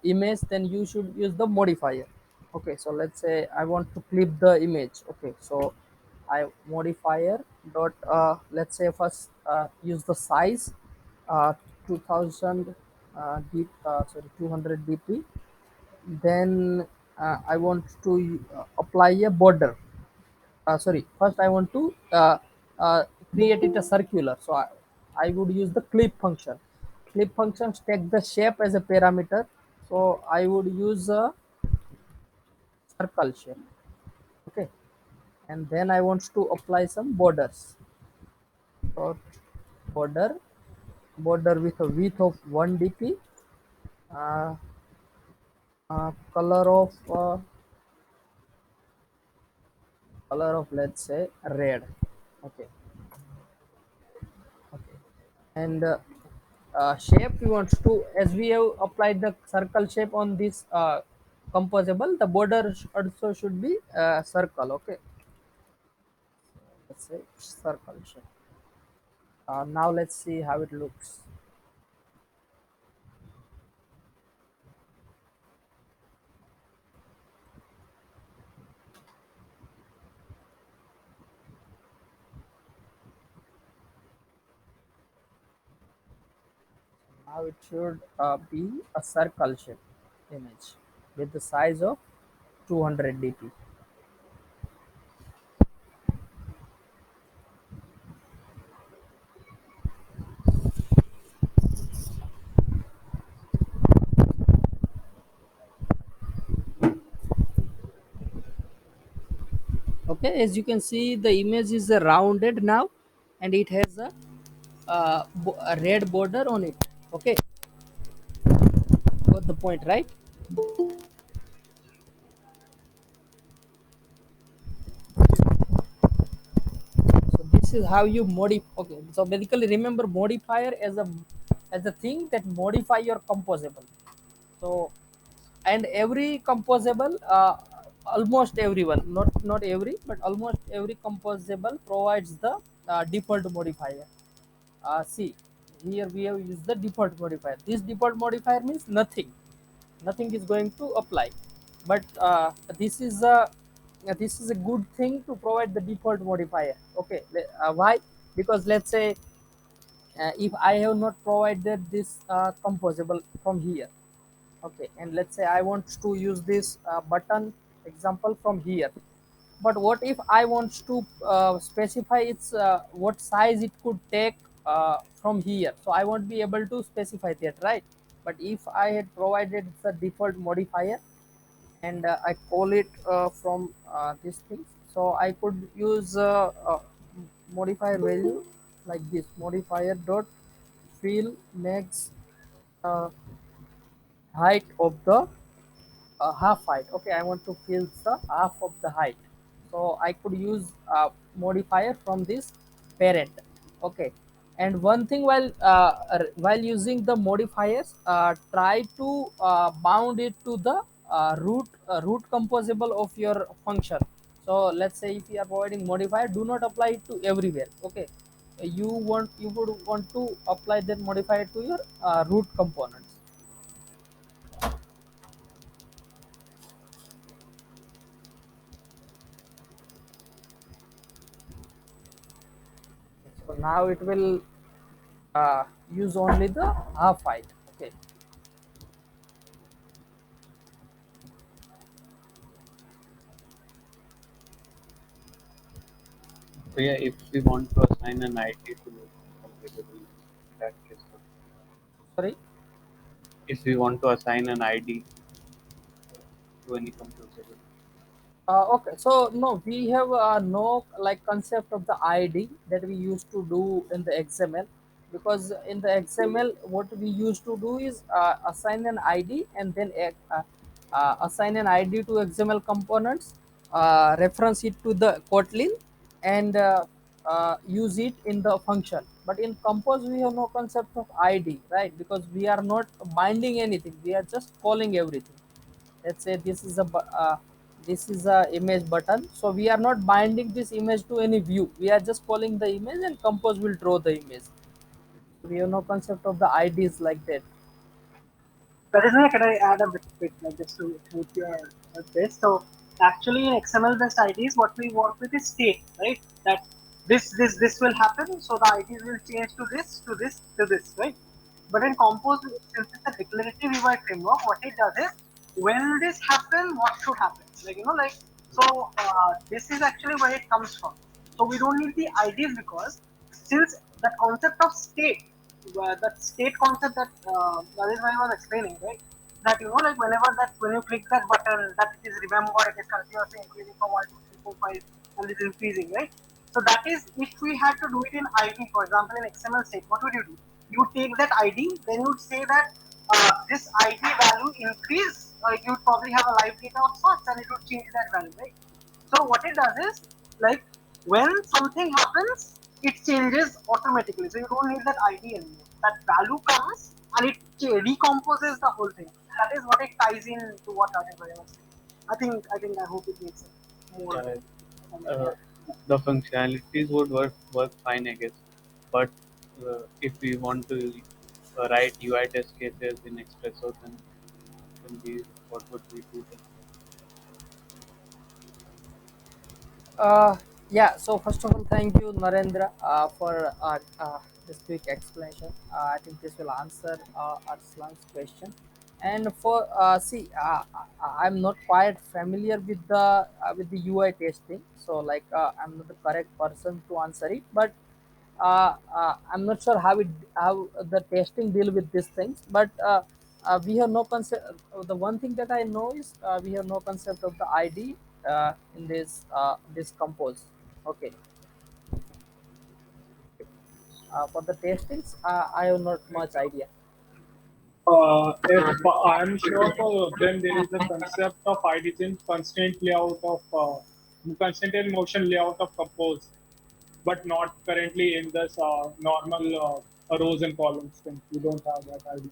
image, then you should use the modifier. Okay, so let's say I want to clip the image. Okay, so I modifier dot let's say first use the size 2000 sorry 200 dp. Then I want to apply a border. Sorry, first I want to uh, create it a circular, so I would use the clip function. Clip functions take the shape as a parameter, so I would use a circle shape. Okay, and then I want to apply some borders. So border with a width of 1 dp, uh, color of let's say red. Okay, okay, and shape we want to, as we have applied the circle shape on this composable, the border also should be circle. Okay, let's say circle shape. Now let's see how it looks. Now it should be a circle shape image with the size of 200 dp. Okay, as you can see, the image is rounded now, and it has a red border on it. Okay, got the point, right? So this is how you modify. Okay, so basically remember modifier as a thing that modify your composable. So, and every composable almost everyone, not every, but almost every composable provides the default modifier. See, here we have used the default modifier. This default modifier means nothing is going to apply, but this is a good thing to provide the default modifier. Okay, why? Because let's say if I have not provided this composable from here. Okay, and let's say I want to use this button example from here, but what if I want to specify its what size it could take from here? So I won't be able to specify that, right? But if I had provided the default modifier, and I call it from these things, so I could use modifier value like this: modifier dot fill max uh, height of the half height. Okay, I want to fill the half of the height, so I could use modifier from this parent. Okay, And one thing, while using the modifiers, try to bound it to the root composable of your function. So let's say if you are providing modifier, do not apply it to everywhere. Okay, you would want to apply that modifier to your root components. So now it will use only the half height. Okay. So yeah, if we want to assign an ID to a variable, in that case, Sorry. if we want to assign an ID to any composable. Okay, so no, we have no like concept of the ID that we used to do in the XML, because in the XML what we used to do is assign an ID and then assign an ID to XML components, reference it to the Kotlin, and use it in the function. But in Compose we have no concept of ID, right? Because we are not binding anything; we are just calling everything. Let's say this is a image button, so we are not binding this image to any view, we are just calling the image and Compose will draw the image. We have no concept of the IDs like that. That is why can I add a bit like just to help your this. So actually in XML based IDs, what we work with is state, right? That this will happen, so the IDs will change to this, to this, to this, right? But in Compose, since it's a declarative UI framework, what it does is when this happen, what should happen? Like like so this is actually where it comes from. So we don't need the IDs because since the concept of state, that state concept that Rajesh was explaining, right? That like whenever that when you click that button, that it is remembered, it is continuously increasing from 1, 2, 3, 4, 5, and it is increasing, right? So that is if we had to do it in ID, for example, in XML state, what would you do? You take that ID, then you would say that this ID value increase, you would probably have a live data of sorts, and it would change that value, right? So what it does is like when something happens, it changes automatically. So you don't need that ID anymore. That value comes and it decomposes the whole thing. That is what it ties in to what Rajesh was saying. I hope it makes it more. Yeah, the functionalities would work fine, I guess. But if we want to write UI test cases in Expresso, then we what would we do then? Uh, yeah, so first of all, thank you, Narendra, for this quick explanation. I think this will answer Arslan's question. And for I'm not quite familiar with the UI testing, so like I'm not the correct person to answer it. But I'm not sure how the testing deal with these things. But we have no concept. The one thing that I know is we have no concept of the ID in this compose. Okay. For the testings, I have not much idea. If I'm sure for them, there is a concept of IDs in constraint layout of constraint and motion layout of Compose, but not currently in this normal rows and columns thing. We don't have that ID.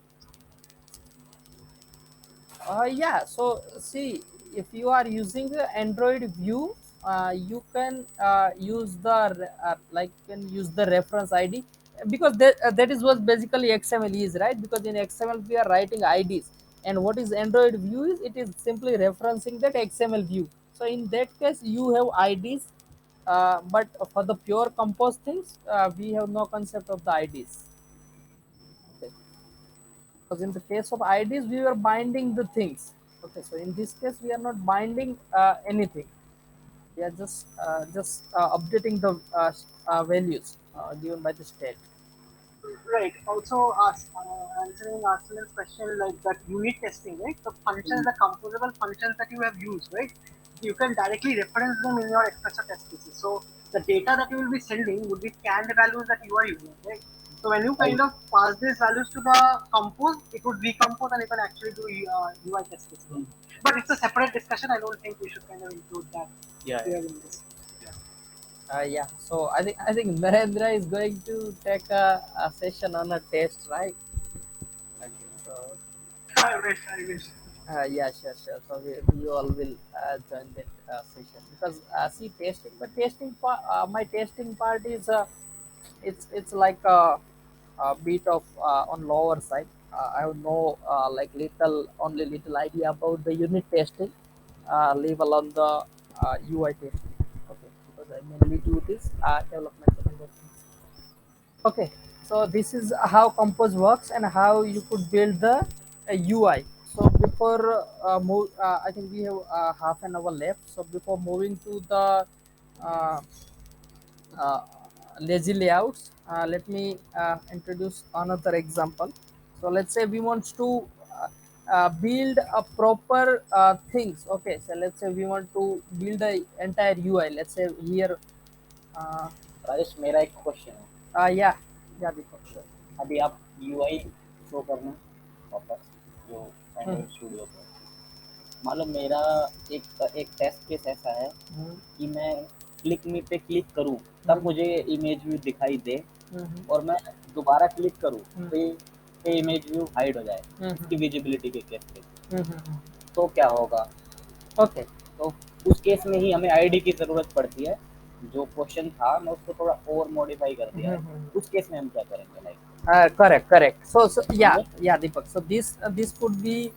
Yeah, so see, if you are using the Android view, you can use the like can use the reference ID, because that is what basically XML is, right? Because in XML we are writing IDs, and what is Android view is it is simply referencing that XML view. So in that case, you have IDs, but for the pure compose things, we have no concept of the IDs. Okay. Because in the case of IDs, we were binding the things. Okay, so in this case, we are not binding anything. We are just updating the values given by the state. Right. Also, answering Arsenal's question, like that unit testing, right? The functions, the composable functions that you have used, right? You can directly reference them in your Expressor test cases. So the data that you will be sending would be canned values that you are using, right? So when you kind of pass these values to the compose, it would recompose and you can actually do UI test cases. But it's a separate discussion. I don't think we should kind of include that Yeah, here in this. Yeah. Yeah. So I think Narendra is going to take a session on a test, right? Okay. So I wish, I wish. yeah, sure. So we all will join that session because see testing, but testing part, my testing part is it's like a bit of on lower side. I have no like only little idea about the unit testing, leave alone the UI testing. Okay, because I mainly do this development and other things. Okay, so this is how Compose works and how you could build the UI. So before I think we have half an hour left. So before moving to the uh, uh, lazy layouts, let me introduce another example. So let's say we want to build a proper things. Okay, so let's say we want to build a entire UI. Let's say here, uh, Rajesh मेरा एक question है yeah, yeah, Deepak, sure. अभी आप UI show करना proper जो Android studio पे मान लो मेरा एक एक टेस्ट केस ऐसा है कि मैं क्लिक मी पे क्लिक करूं तब मुझे इमेज व्यू दिखाई दे और मैं दोबारा क्लिक करूं तो ये इमेज व्यू हाइड हो जाए इसकी विजिबिलिटी के केस पे तो क्या होगा ओके तो उस केस में ही हमें आईडी की ज़रूरत पड़ती है जो क्वेश्चन था मैं उसको थोड़ा और मॉडिफाई कर दिया है उस केस में हम क्या करेंगे लाइक correct. So yeah, समझे yeah, Deepak. So this could be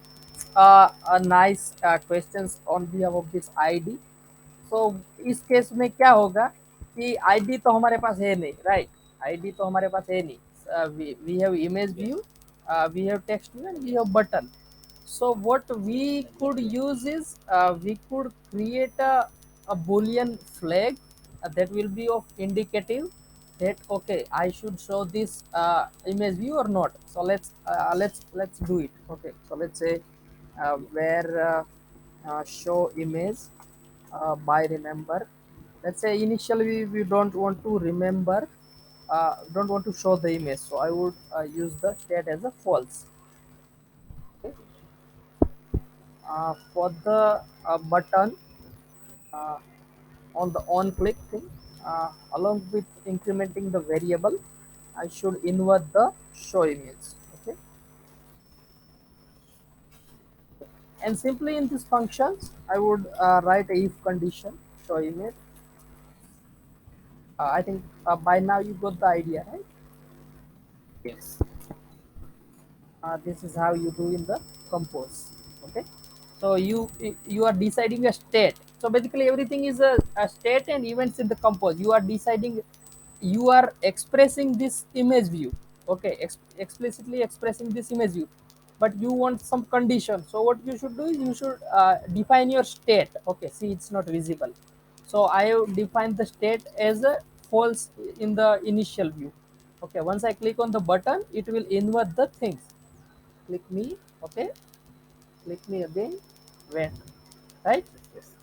a nice questions on behalf of this ID. So इस केस में क्या होगा कि आईडी तो हमारे पास है नहीं, राइट? आईडी तो हमारे पास है नहीं. We have image view, we have text view, and we have button. So what we could use is we could create a Boolean flag that will be of indicative that okay, I should show this image view or not. So let's do it. Okay, so let's say where show image by remember. Let's say initially we don't want to remember, don't want to show the image. So I would use the state as a false. Okay. For the button uh, on the on click thing, along with incrementing the variable, I should invert the show image. Okay, and simply in these functions I would write a if condition show image. I think by now you got the idea, right? Yes This is how you do in the compose. Okay, so you are deciding a state. So basically everything is a state and events in the compose. You are deciding, you are expressing this image view. Okay, explicitly expressing this image view, but you want some condition. So what you should do is you should define your state. Okay, see, it's not visible. So I have defined the state as a false in the initial view. Okay, once I click on the button, it will invert the things. Click me. Okay, click me again, when, right? Yes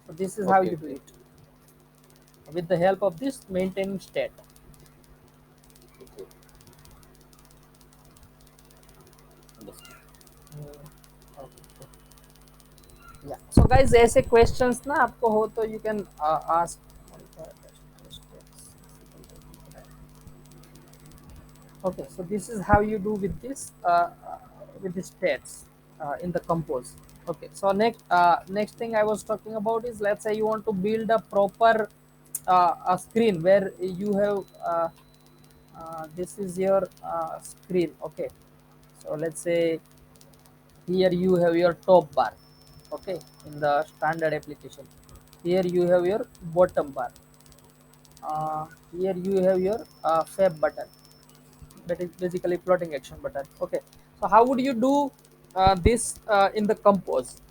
So this is how okay you do okay it with the help of this maintaining state. Okay understand Okay. Yeah, so guys, ऐसे questions ना आपको हो तो you can ask. Okay, so this is how you do with the states in the compose. Okay, so next thing I was talking about is, let's say you want to build a proper a screen where you have this is your screen. Okay, so let's say here you have your top bar. Okay, in the standard application, here you have your bottom bar. Here you have your fab button, that is basically plotting action button. Okay, so how would you do this in the compose?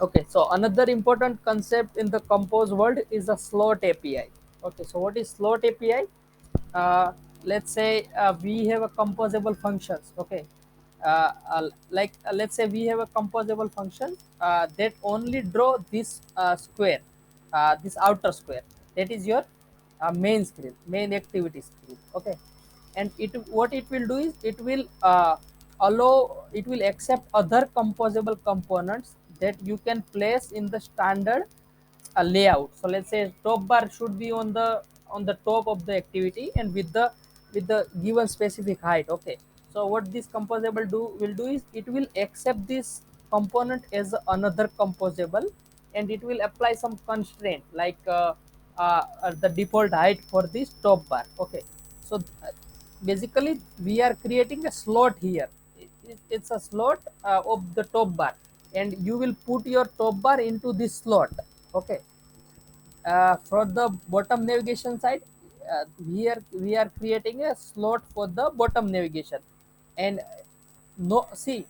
Okay, so another important concept in the compose world is a slot API. Okay, so what is slot API? Let's say we have a composable functions. Okay, like let's say we have a composable function that only draw this square, this outer square, that is your main screen, main activity screen. Okay, and it what it will do is it will allow, it will accept other composable components that you can place in the standard layout. So let's say top bar should be on the top of the activity and with the given specific height. Okay, so what this composable will do is it will accept this component as another composable, and it will apply some constraint like the default height for this top bar. Okay, so basically we are creating a slot here. It's a slot of the top bar, and you will put your top bar into this slot. Okay, for the bottom navigation side, we are creating a slot for the bottom navigation. And no, see,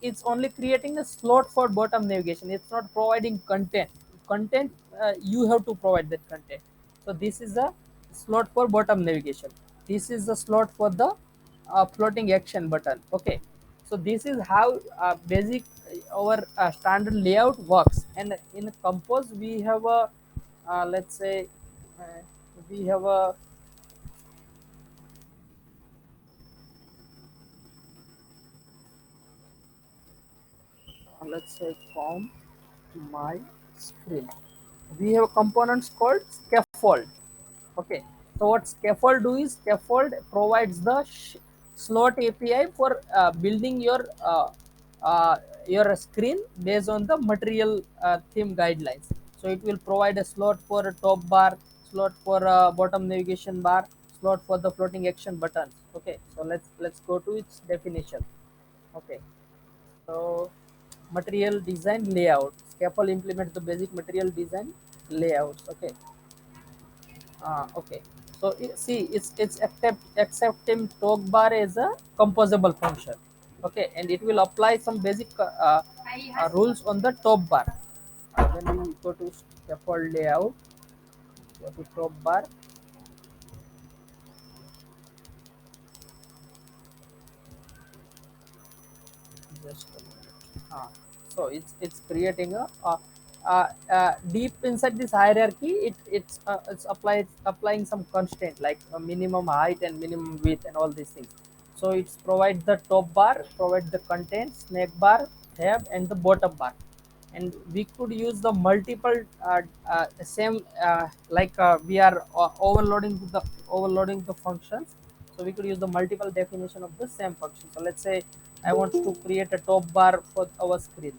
it's only creating a slot for bottom navigation. It's not providing content. You have to provide that content. So this is a slot for bottom navigation. This is the slot for the floating action button. Okay, so this is how basic our standard layout works. And in compose we have a let's say uh, we have a let's say com my screen. We have components called scaffold. Okay, so what scaffold do is scaffold provides the slot API for building uh, your screen based on the material theme guidelines. So it will provide a slot for a top bar, slot for a bottom navigation bar, slot for the floating action buttons. Okay, so let's go to its definition. Okay, so material design layout. Scaffold implements the basic material design layouts. Okay. Okay. So see, it's accepting talk bar as a composable function. Okay, and it will apply some basic rules on the top bar. When we go to scaffold layout, go to top bar. Just a minute. So it's creating deep inside this hierarchy. It's applying some constraint like a minimum height and minimum width and all these things. So it's provide the top bar, provide the content, snack bar, tab, and the bottom bar. And we could use the multiple same like we are overloading the functions. So we could use the multiple definition of the same function. So let's say I want to create a top bar for our screen.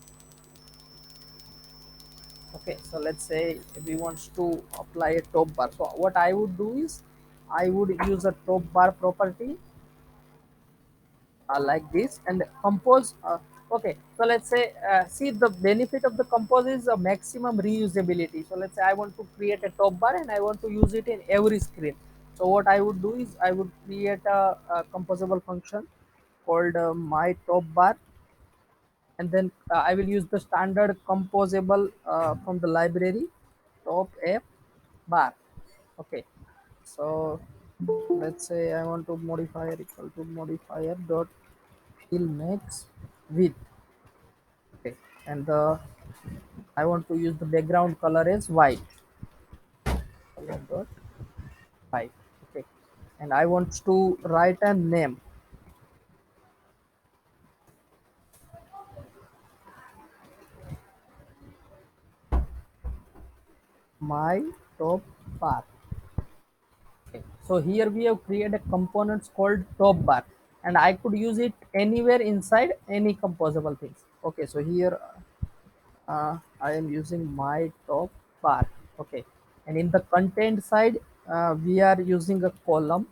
Okay, so let's say we want to apply a top bar. So what I would do is I would use a top bar property like this and compose. Okay, so let's say see, the benefit of the compose is a maximum reusability. So let's say I want to create a top bar and I want to use it in every screen. So what I would do is I would create a composable function called my top bar, and then I will use the standard composable from the library top app bar. Okay, so let's say I want to modifier equal to modifier dot fill max width. Okay, and I want to use the background color as white. Color dot white. Okay, and I want to write a name. My top bar. Okay. So here we have created a components called top bar, and I could use it anywhere inside any composable things. Okay, so here I am using my top bar. Okay, and in the content side we are using a column.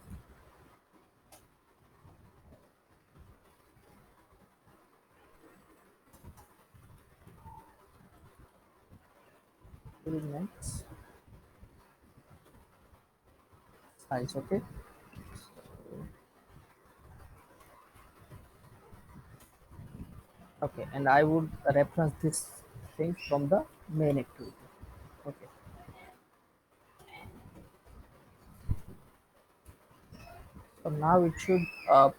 Next size. Okay, okay, and I would reference this thing from the main activity. Okay, so now it should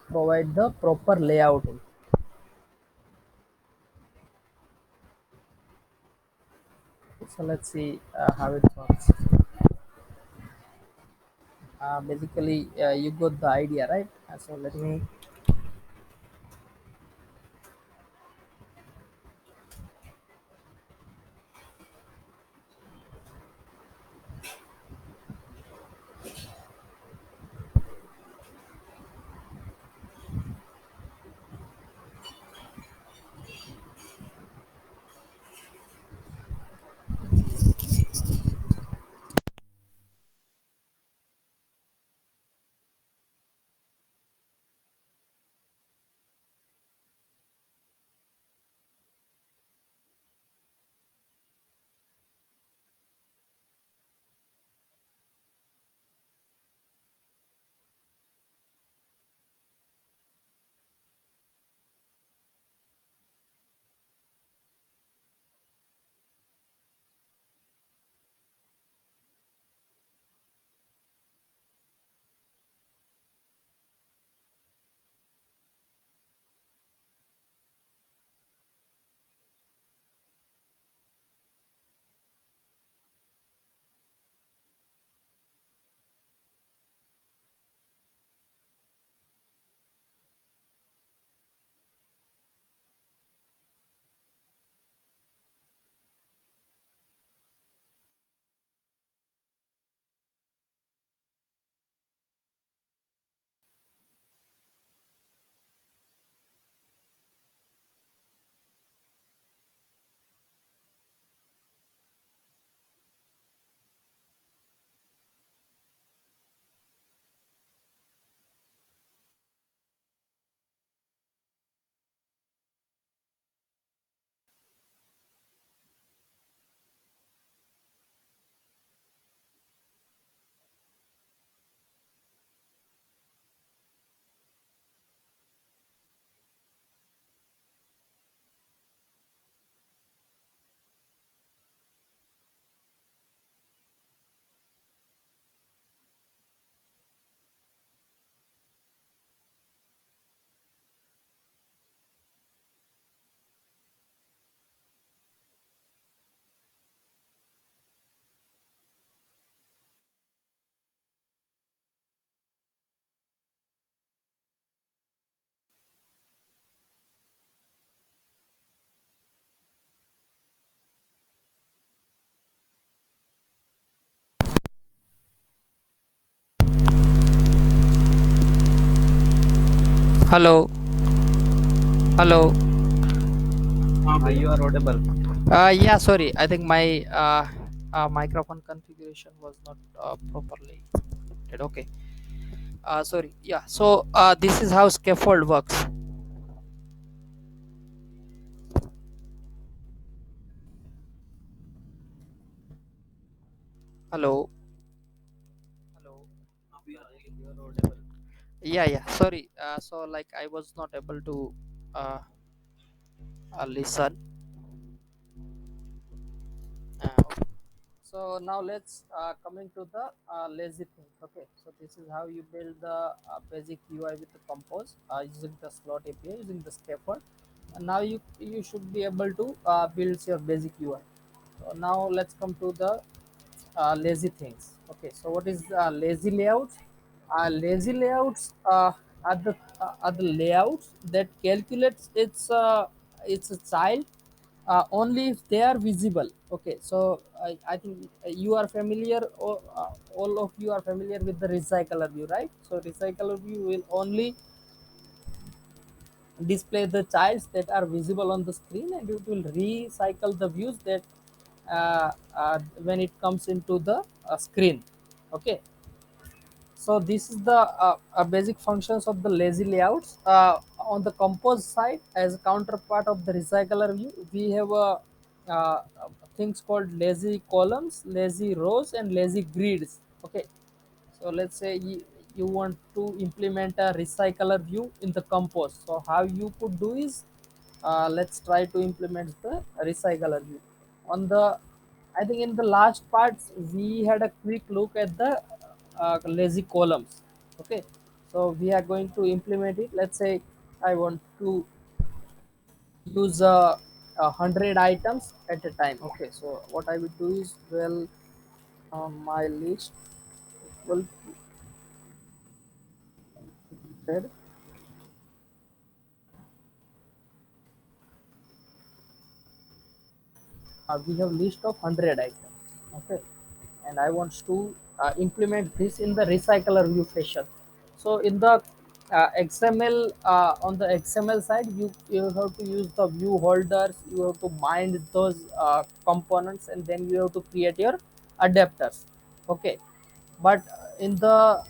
provide the proper layout. So let's see how it works. Basically you got the idea, right? So let me Hello, hello. You are audible. Yeah, sorry. I think my microphone configuration was not properly configured. Okay. Sorry. Yeah. So this is how scaffold works. Hello. Hello. You are audible. Yeah, yeah. Sorry. So like I was not able to uh, listen. Okay. So now let's coming to the lazy things. Okay, so this is how you build the basic UI with the compose using the slot API, using the scaffold, and now you should be able to build your basic UI. So now let's come to the lazy things. Okay, so what is lazy layouts? Lazy layouts are the layouts that calculates its a child only if they are visible. Okay, so I think you are familiar, or all of you are familiar with the recycler view, right? So recycler view will only display the childs that are visible on the screen, and it will recycle the views that when it comes into the screen. Okay, so this is the basic functions of the lazy layouts. On the compose side, as a counterpart of the recycler view, we have uh, things called lazy columns, lazy rows, and lazy grids. Okay, so let's say you want to implement a recycler view in the compose. So how you could do is, let's try to implement the recycler view on the, I think in the last parts we had a quick look at the lazy columns. Okay, so we are going to implement it. Let's say I want to use 100 items at a time. Okay, so what I would do is, well, my list will be, we have list of 100 items. Okay, and I want to implement this in the recycler view fashion. So in the XML, on the XML side, you have to use the view holders, you have to bind those components, and then you have to create your adapters. Okay, but in the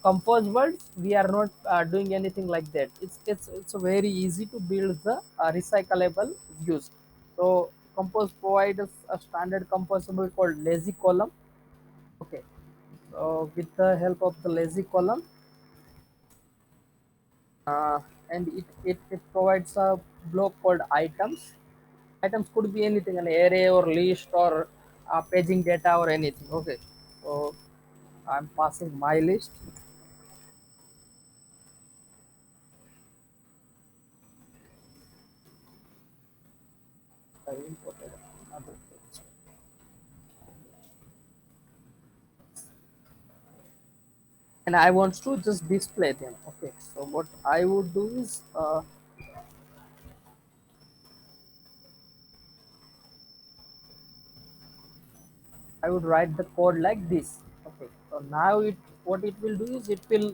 compose world we are not doing anything like that. It's very easy to build the recyclable views. So compose provides a standard composable called lazy column. Okay, so with the help of the lazy column, and it provides a block called items. Items could be anything, an array or list or paging data or anything. Okay, so I'm passing my list. I imported another page. And I want to just display them. Okay, so what I would do is, I would write the code like this. Okay, so now what it will do is it will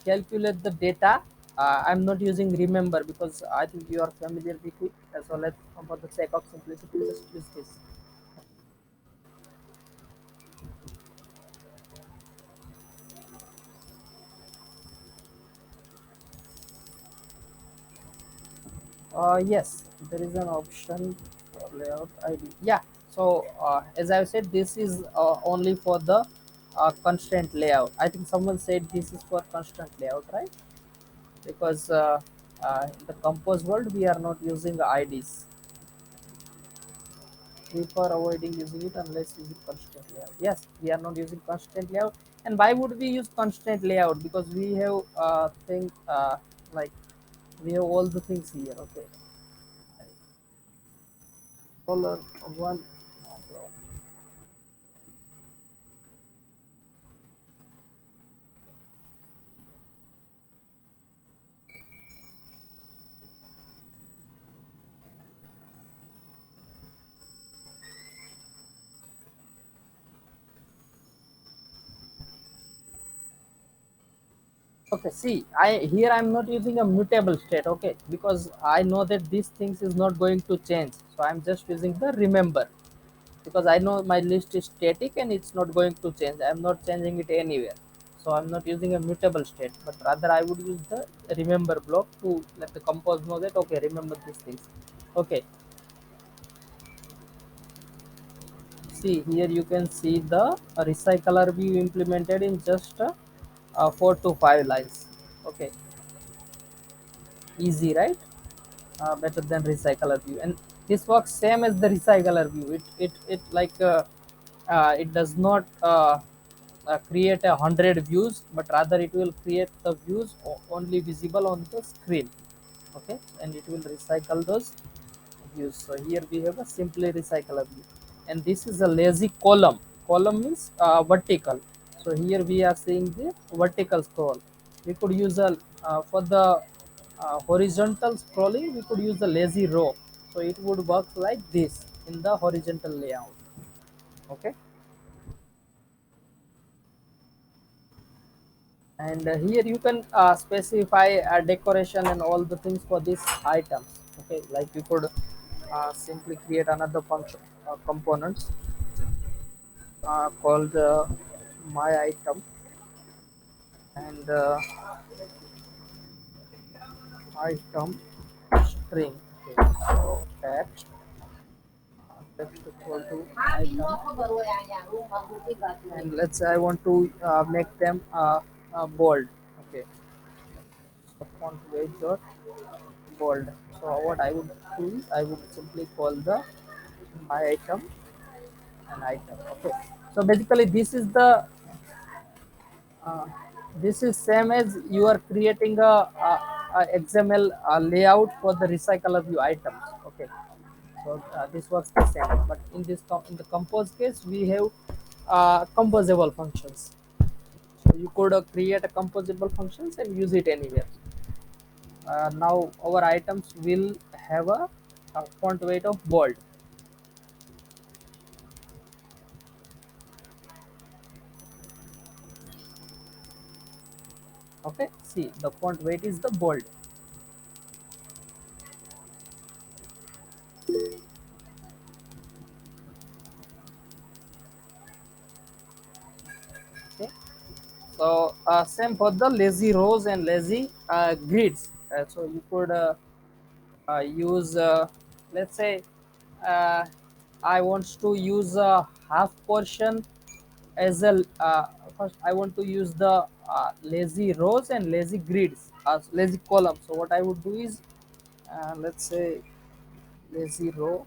calculate the data. I'm not using remember because I think you are familiar with it. So let's, for the sake of simplicity, just use this. Yes, there is an option for layout ID. Yeah. So as I said, this is only for the constraint layout. I think someone said this is for constraint layout, right? Because in the compose world we are not using IDs. Prefer avoiding using it unless using constraint layout. Yes, we are not using constraint layout. And why would we use constraint layout? Because we have thing like we have all the things here. Okay, color one. Okay, see, I here I'm not using a mutable state, okay, because I know that these things is not going to change, so I'm just using the remember, because I know my list is static and it's not going to change. I'm not changing it anywhere, so I'm not using a mutable state, but rather I would use the remember block to let the compose know that okay, remember these things. Okay, see here you can see the recycler view implemented in just 4 to 5 lines. Okay, easy, right? Better than recycler view, and this works same as the recycler view. It like it does not create 100 views, but rather it will create the views only visible on the screen. Okay, and it will recycle those views. So here we have a simply recycler view, and this is a lazy column. Column means vertical. So here we are seeing the vertical scroll. We could use a for the horizontal scrolling, we could use the lazy row, so it would work like this in the horizontal layout. Okay, and here you can specify decoration and all the things for these items. Okay, like you could simply create another function components called my item, and item string. Okay, so text equal to item, and let's say I want to make them bold. Okay, so font weight dot bold. So what I would do is I would simply call the my item an item. Okay, so basically uh, this is same as you are creating a XML layout for the recycle of your items. Okay, so this works the same, but in this in the compose case we have composable functions. So you could create a composable functions and use it anywhere. Now our items will have a font weight of bold. Okay, see the font weight is the bold. Okay, so same for the lazy rows and lazy grids. So you could use let's say uh, I want to use a half portion as a first I want to use the lazy rows and lazy grids as lazy columns. So what I would do is let's say lazy row.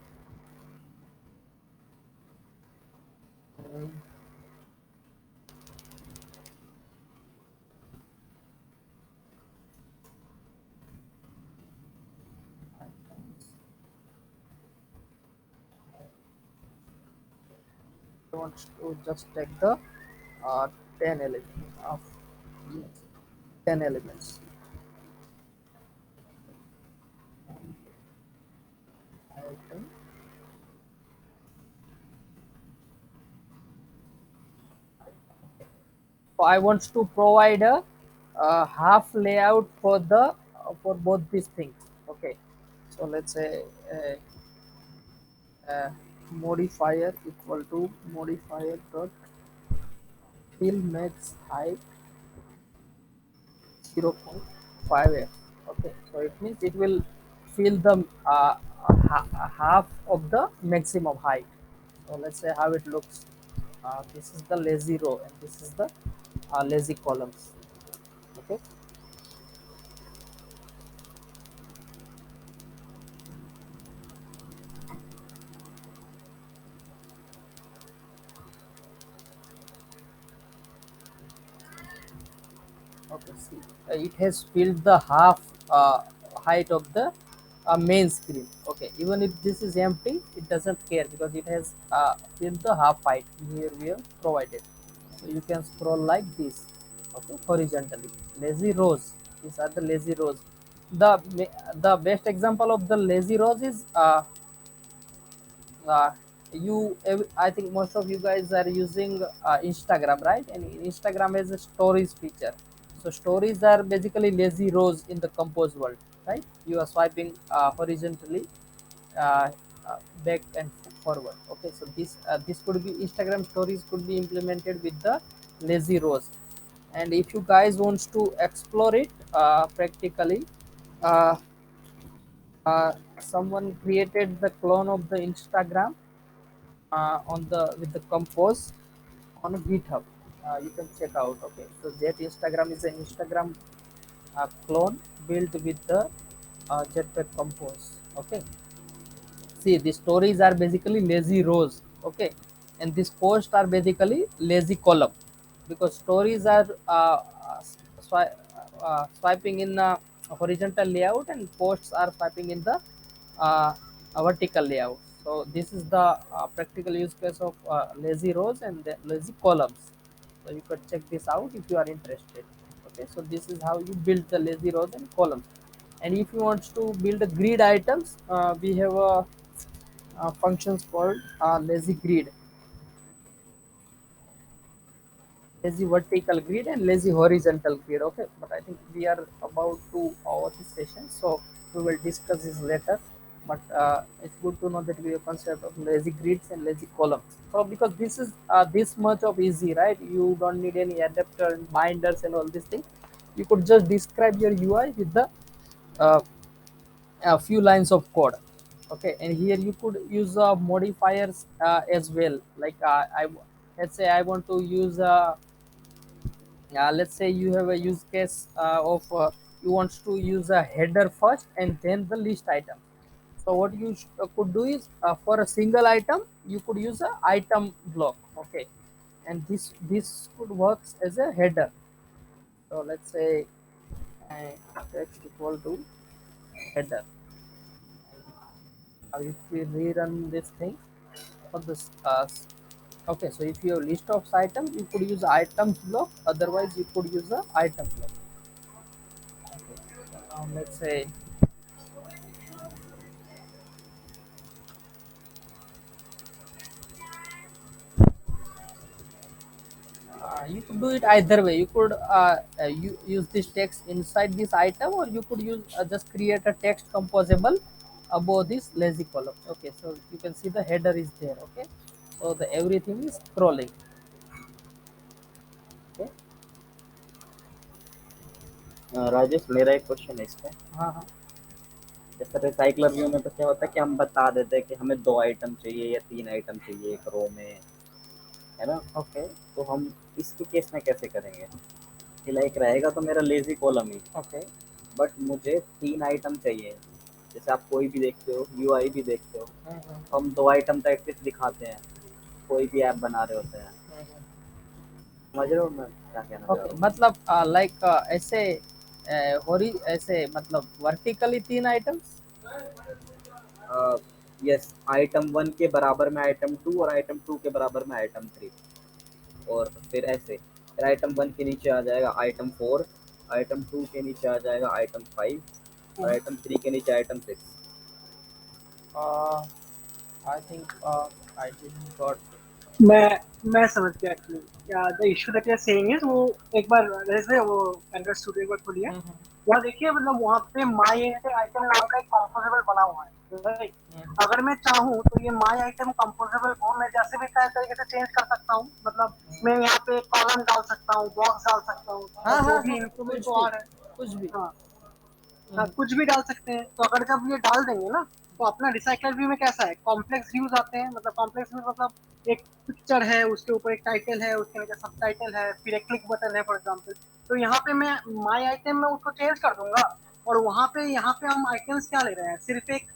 um, I want to just take the 10 elements of yes, 10 elements. Item. So I want to provide half layout for the for both these things. Okay, so let's say modifier equal to modifier dot fill max height 0.5f. Okay, so it means it will fill the half of the maximum height. So let's say how it looks. This is the lazy row and this is the lazy columns. Okay, okay, see, it has filled the half height of the main screen. Okay, even if this is empty, it doesn't care because it has filled the half height here we have provided. So you can scroll like this. Okay, horizontally. Lazy rows. These are the lazy rows. The best example of the lazy rows is uh, I think most of you guys are using Instagram, right? And Instagram has a stories feature. So stories are basically lazy rows in the compose world, right? You are swiping horizontally, uh, back and forward. Okay, so this could be Instagram stories could be implemented with the lazy rows. And if you guys wants to explore it practically, uh, someone created the clone of the Instagram on the with the compose on GitHub. You can check out. Okay, so that Instagram is an Instagram clone built with the Jetpack Compose. Okay, see the stories are basically lazy rows. Okay, and these posts are basically lazy column, because stories are swiping in horizontal layout and posts are swiping in the uh, vertical layout. So this is the practical use case of lazy rows and the lazy columns. So you could check this out if you are interested. Okay, so this is how you build the lazy rows and columns. And if you want to build a grid items, we have functions called lazy grid, lazy vertical grid and lazy horizontal grid. Okay, but I think we are about to over this session, so we will discuss this later. But it's good to know that we have concept of lazy grids and lazy columns. So because this is this much of easy, right? You don't need any adapter and binders and all these things. You could just describe your UI with the uh, a few lines of code. Okay, and here you could use modifiers as well. Like let's say I want to use let's say you have a use case of you want to use a header first and then the list item. So what you could do is for a single item you could use a item block. Okay, and this could works as a header. So let's say text equal to header. If we rerun this thing for this okay, so if you have list of items you could use items block, otherwise you could use a item block. Okay, so now let's say you could do it either way. You could you use this text inside this item, or you could use just create a text composable above this lazy column. Okay, so you can see the header is there. Okay, so the everything is scrolling. Okay. Rajesh, मेरा एक question है इस पे। हाँ हाँ। जैसे recycler view में तो क्या होता है कि हम बता देते हैं कि हमें 2 आइटम चाहिए या 3 आइटम चाहिए एक रो में, है ना? ओके तो हम इसके केस में कैसे करेंगे कि लाइक रहेगा तो मेरा lazy column he, okay. But मुझे 3 आइटम चाहिए। जैसे आप कोई भी देखते हो, यूआई भी देखते हो, हम 2 आइटम तो एटलीस्ट दिखाते हैं, कोई भी ऐप बना रहे होते हैं। समझ रहे हो मैं क्या कहना चाह रहा ओके, हूँ? मतलब लाइक ऐसे होरी ऐसे मतलब वर्टिकली 3 आइटम्स। यस, आइटम 1 के बराबर में आइटम 2 और आइटम 2 के बराबर में आइटम 3, और फिर ऐसे फिर आइटम 1 के नीचे आ जाएगा आइटम 4, आइटम 2 के नीचे आ जाएगा आइटम 5 और आइटम 3 के नीचे item 6। I think I didn't got. मैं समझ गया एक्चुअली क्या the issue that you are saying is. वो एक बार जैसे वो एंड्रॉइड स्टूडियो एक बार खोलिए, वहाँ देखिए मतलब वहाँ पे माई आइटम नाम का एक कंपोजेबल बना हुआ है, राइट? अगर मैं चाहूँ तो ये माई आइटम कंपोजेबल को मैं जैसे भी तरीके से चेंज कर सकता हूँ। मतलब मैं यहाँ पे कॉलम डाल सकता हूँ, बॉक्स डाल सकता हूँ, और जो भी इनपुट कुछ इनको भी, आ रहा है, कुछ भी। हाँ हाँ, कुछ भी डाल सकते हैं। तो अगर जब ये डाल देंगे ना, तो अपना रिसाइकल व्यू में कैसा है, कॉम्प्लेक्स व्यूज आते हैं। मतलब कॉम्प्लेक्स व्यू मतलब एक पिक्चर है, उसके ऊपर एक टाइटल है, उसके नीचे सब टाइटल है, फिर एक क्लिक बटन है फॉर एग्जाम्पल। तो यहाँ पे मैं माई आइटम में उसको चेंज कर दूंगा, और वहाँ पे यहाँ पे हम आइटम्स क्या ले रहे हैं, सिर्फ एक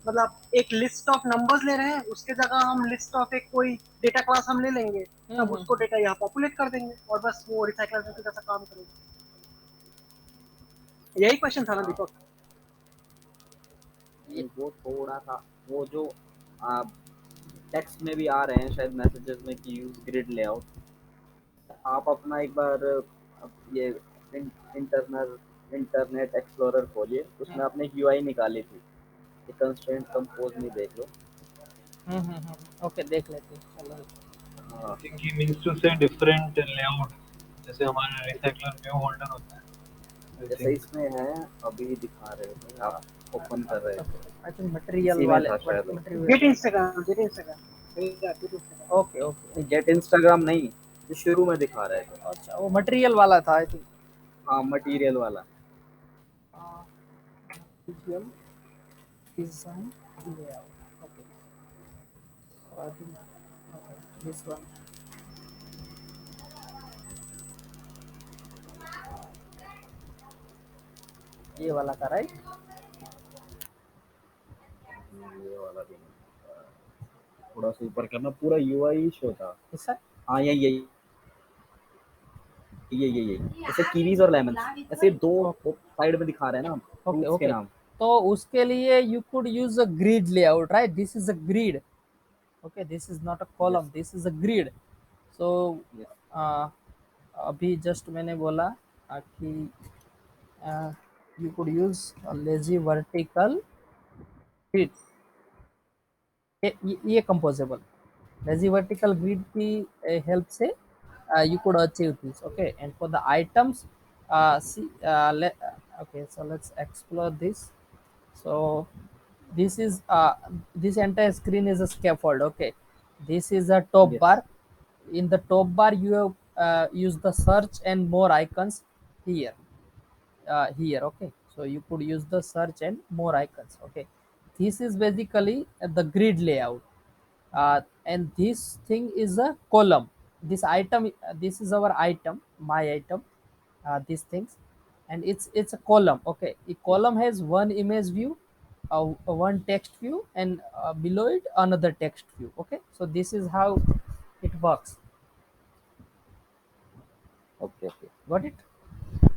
मतलब एक लिस्ट ऑफ नंबर्स ले रहे हैं। उसके जगह हम लिस्ट ऑफ एक कोई डेटा क्लास हम ले लेंगे, तब उसको डेटा यहाँ पॉपुलेट कर देंगे, और बस वो रिसाइकल व्यू जैसा काम करेगा। यही क्वेश्चन था ना दीपक? वो थोड़ा सा वो जो टेक्स्ट में भी आ रहे हैं शायद मैसेजेस में कि यूज ग्रिड लेआउट। आप अपना एक बार ये इंटरनल इंटरनेट एक्सप्लोरर खोलिए, उसमें आपने एक यूआई निकाली थी, ये कंस्ट्रेंट कंपोज में देख लो। ओके, देख लेते हैं, चलो। हाँ, I think he means to say different layout जैसे हमारा रिसाइकलर व्यू होल्डर होता है, I जैसे think. इसमें है, अभी दिखा रहे थे आप, ओपन कर रहे थे, आई थिंक मटेरियल इसी में वाले था शायद वो। Get material. Instagram, get Instagram. Yeah, get Instagram. Okay okay. नहीं, जेट इंस्टाग्राम नहीं, जो शुरू में दिखा रहे थे। अच्छा, वो मटेरियल वाला था आई थिंक। हाँ, मटेरियल वाला। Material design layout. Okay, I think this one. ये वाला था राइट? ये वाला भी नहीं। थोड़ा सा ऊपर करना, पूरा यूआई शो था। ऐसा? हाँ, ये जैसे कीवीज और लेमन, ऐसे दो साइड में दिखा रहे हैं ना ओके फ्रूट्स के ओके। नाम। तो उसके लिए you could use a grid layout, right? This is a grid. Okay, this is not a column, this is a grid. So अभी जस्ट मैंने बोला कि you could use lazy vertical grid. ये कंपोजेबल लेजी वर्टिकल ग्रिड की help से you could achieve this. Okay, and for the items, see okay, so let's explore this. So this is this entire screen is a scaffold. Okay, this is a top Yes. bar. In the top bar you have used the search and more icons here. Here, okay, so you could use the search and more icons. Okay, this is basically the grid layout. And this thing is a column. This item, this is our item, my item, these things, and it's a column. Okay, a Yes. column has one image view, one text view, and below it another text view. Okay, so this is how it works. Okay, okay. Got it? Got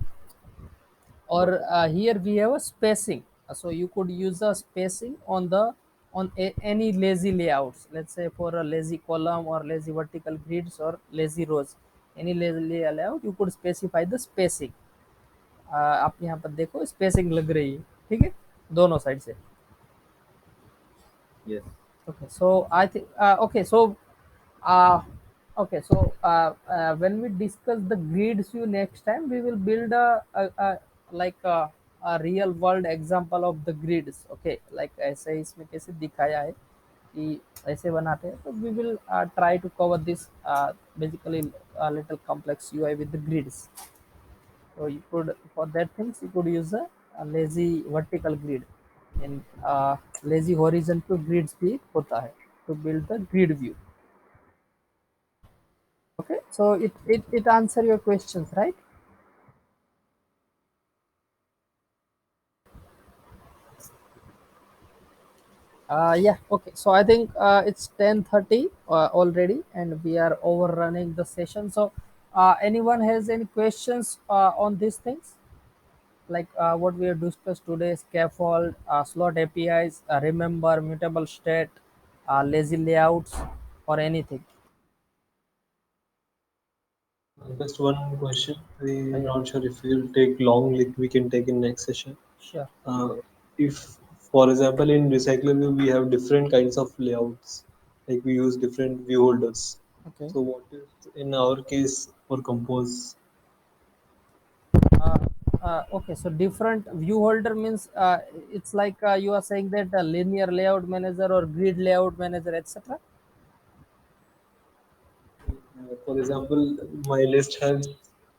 Or it. here we have a spacing. So you could use a spacing on the any lazy layouts, let's say for a lazy column or lazy vertical grids or lazy rows, any lazy layout you could specify the spacing. आप यहाँ पर देखो spacing लग रही है, ठीक है, दोनों साइड से। Yes. Okay, so I think okay, so uh, okay, so when we discuss the grid view next time, we will build a like a real world example of the grids. Okay, like ऐसे इसमें कैसे दिखाया है कि ऐसे बनाते हैं, तो we will try to cover this basically a little complex UI with the grids. So you could, for that things you could use a lazy vertical grid, and lazy horizontal grids भी होता है to build the grid view. Okay, so it answer your questions, right? Yeah, okay, so I think it's 10:30 already and we are overrunning the session. So anyone has any questions on these things, like what we have discussed today: scaffold, slot APIs, remember, mutable state, lazy layouts, or anything? Just one question. I'm Yeah, not sure if we'll take long, like we can take in next session. sure. If, for example, in Recycler View, we have different kinds of layouts, like we use different view holders. Okay. So what is in our case for Compose? uh, okay, so different view holder means it's like you are saying that a linear layout manager or grid layout manager, etc. For example, my list has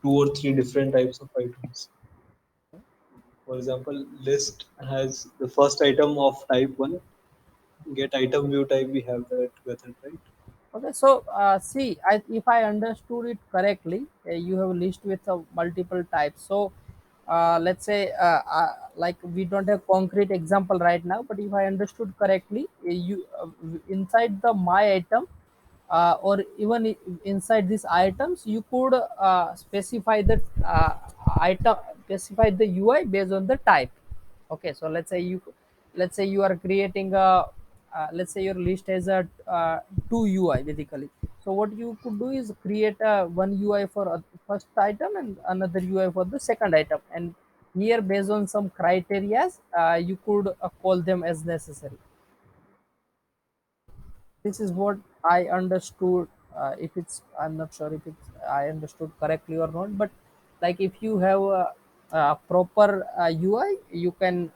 two or three different types of items. For example, list has the first item of type 1, get item view type, we have that method, right? Okay, so see, if I understood it correctly, you have a list with multiple types. So let's say, like we don't have concrete example right now, but if I understood correctly, you inside the my item, or even inside these items, you could specify the item, specify the UI based on the type. Okay, so let's say you are creating a let's say your list has a two UI basically. So what you could do is create a one UI for a first item and another UI for the second item, and here based on some criteria you could call them as necessary. This is what I understood If it's, I'm not sure if it's I understood correctly or not, but like if you have a proper UI, you can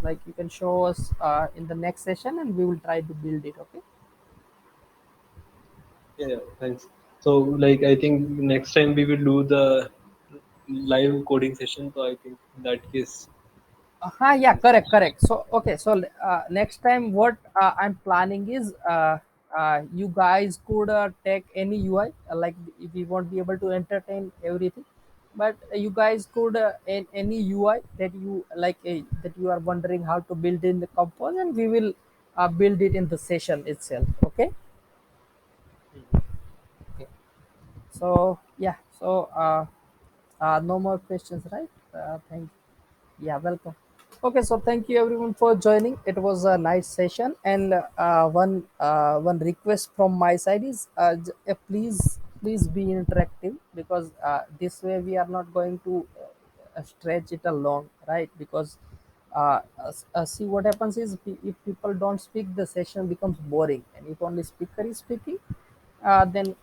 like you can show us in the next session, and we will try to build it. Okay. Yeah, yeah, thanks. So, like, I think next time we will do the live coding session. So, I think in that case, Yeah, this correct, question. correct. So, okay, so next time, what I'm planning is you guys could take any UI, like we won't be able to entertain everything, but you guys could any UI that you like that you are wondering how to build in the compose, and we will build it in the session itself. Okay. Okay. So yeah, so no more questions, right? Thank you. Yeah, welcome. Okay, so thank you everyone for joining. It was a nice session, and one request from my side is please be interactive, because this way we are not going to stretch it along, right? Because see what happens is if people don't speak, the session becomes boring, and if only speaker is speaking, then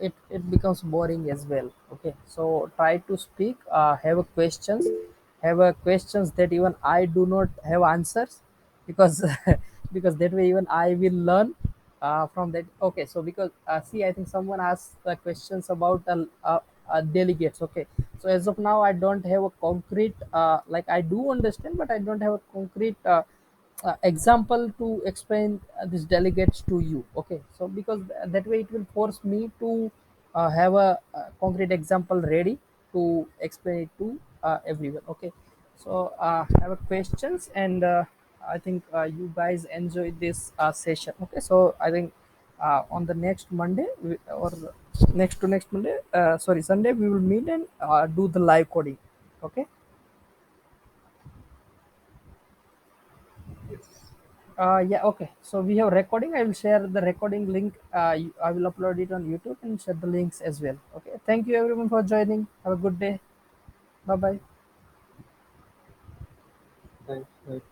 it becomes boring as well. Okay, so try to speak, have a questions that even I do not have answers, because because that way even I will learn from that. Okay, so because see, I think someone asked questions about delegates. Okay, so as of now I don't have a concrete like I do understand, but I don't have a concrete example to explain these delegates to you. Okay, so because that way it will force me to have a concrete example ready to explain it to everyone. Okay, so have a questions, and I think you guys enjoy this session. Okay, so I think on the next Monday or next to next Monday, sorry, Sunday, we will meet and do the live coding. Okay. Yes. Yeah, okay. So we have recording. I will share the recording link. I will upload it on YouTube and share the links as well. Okay. Thank you everyone for joining. Have a good day. Bye bye. Thanks.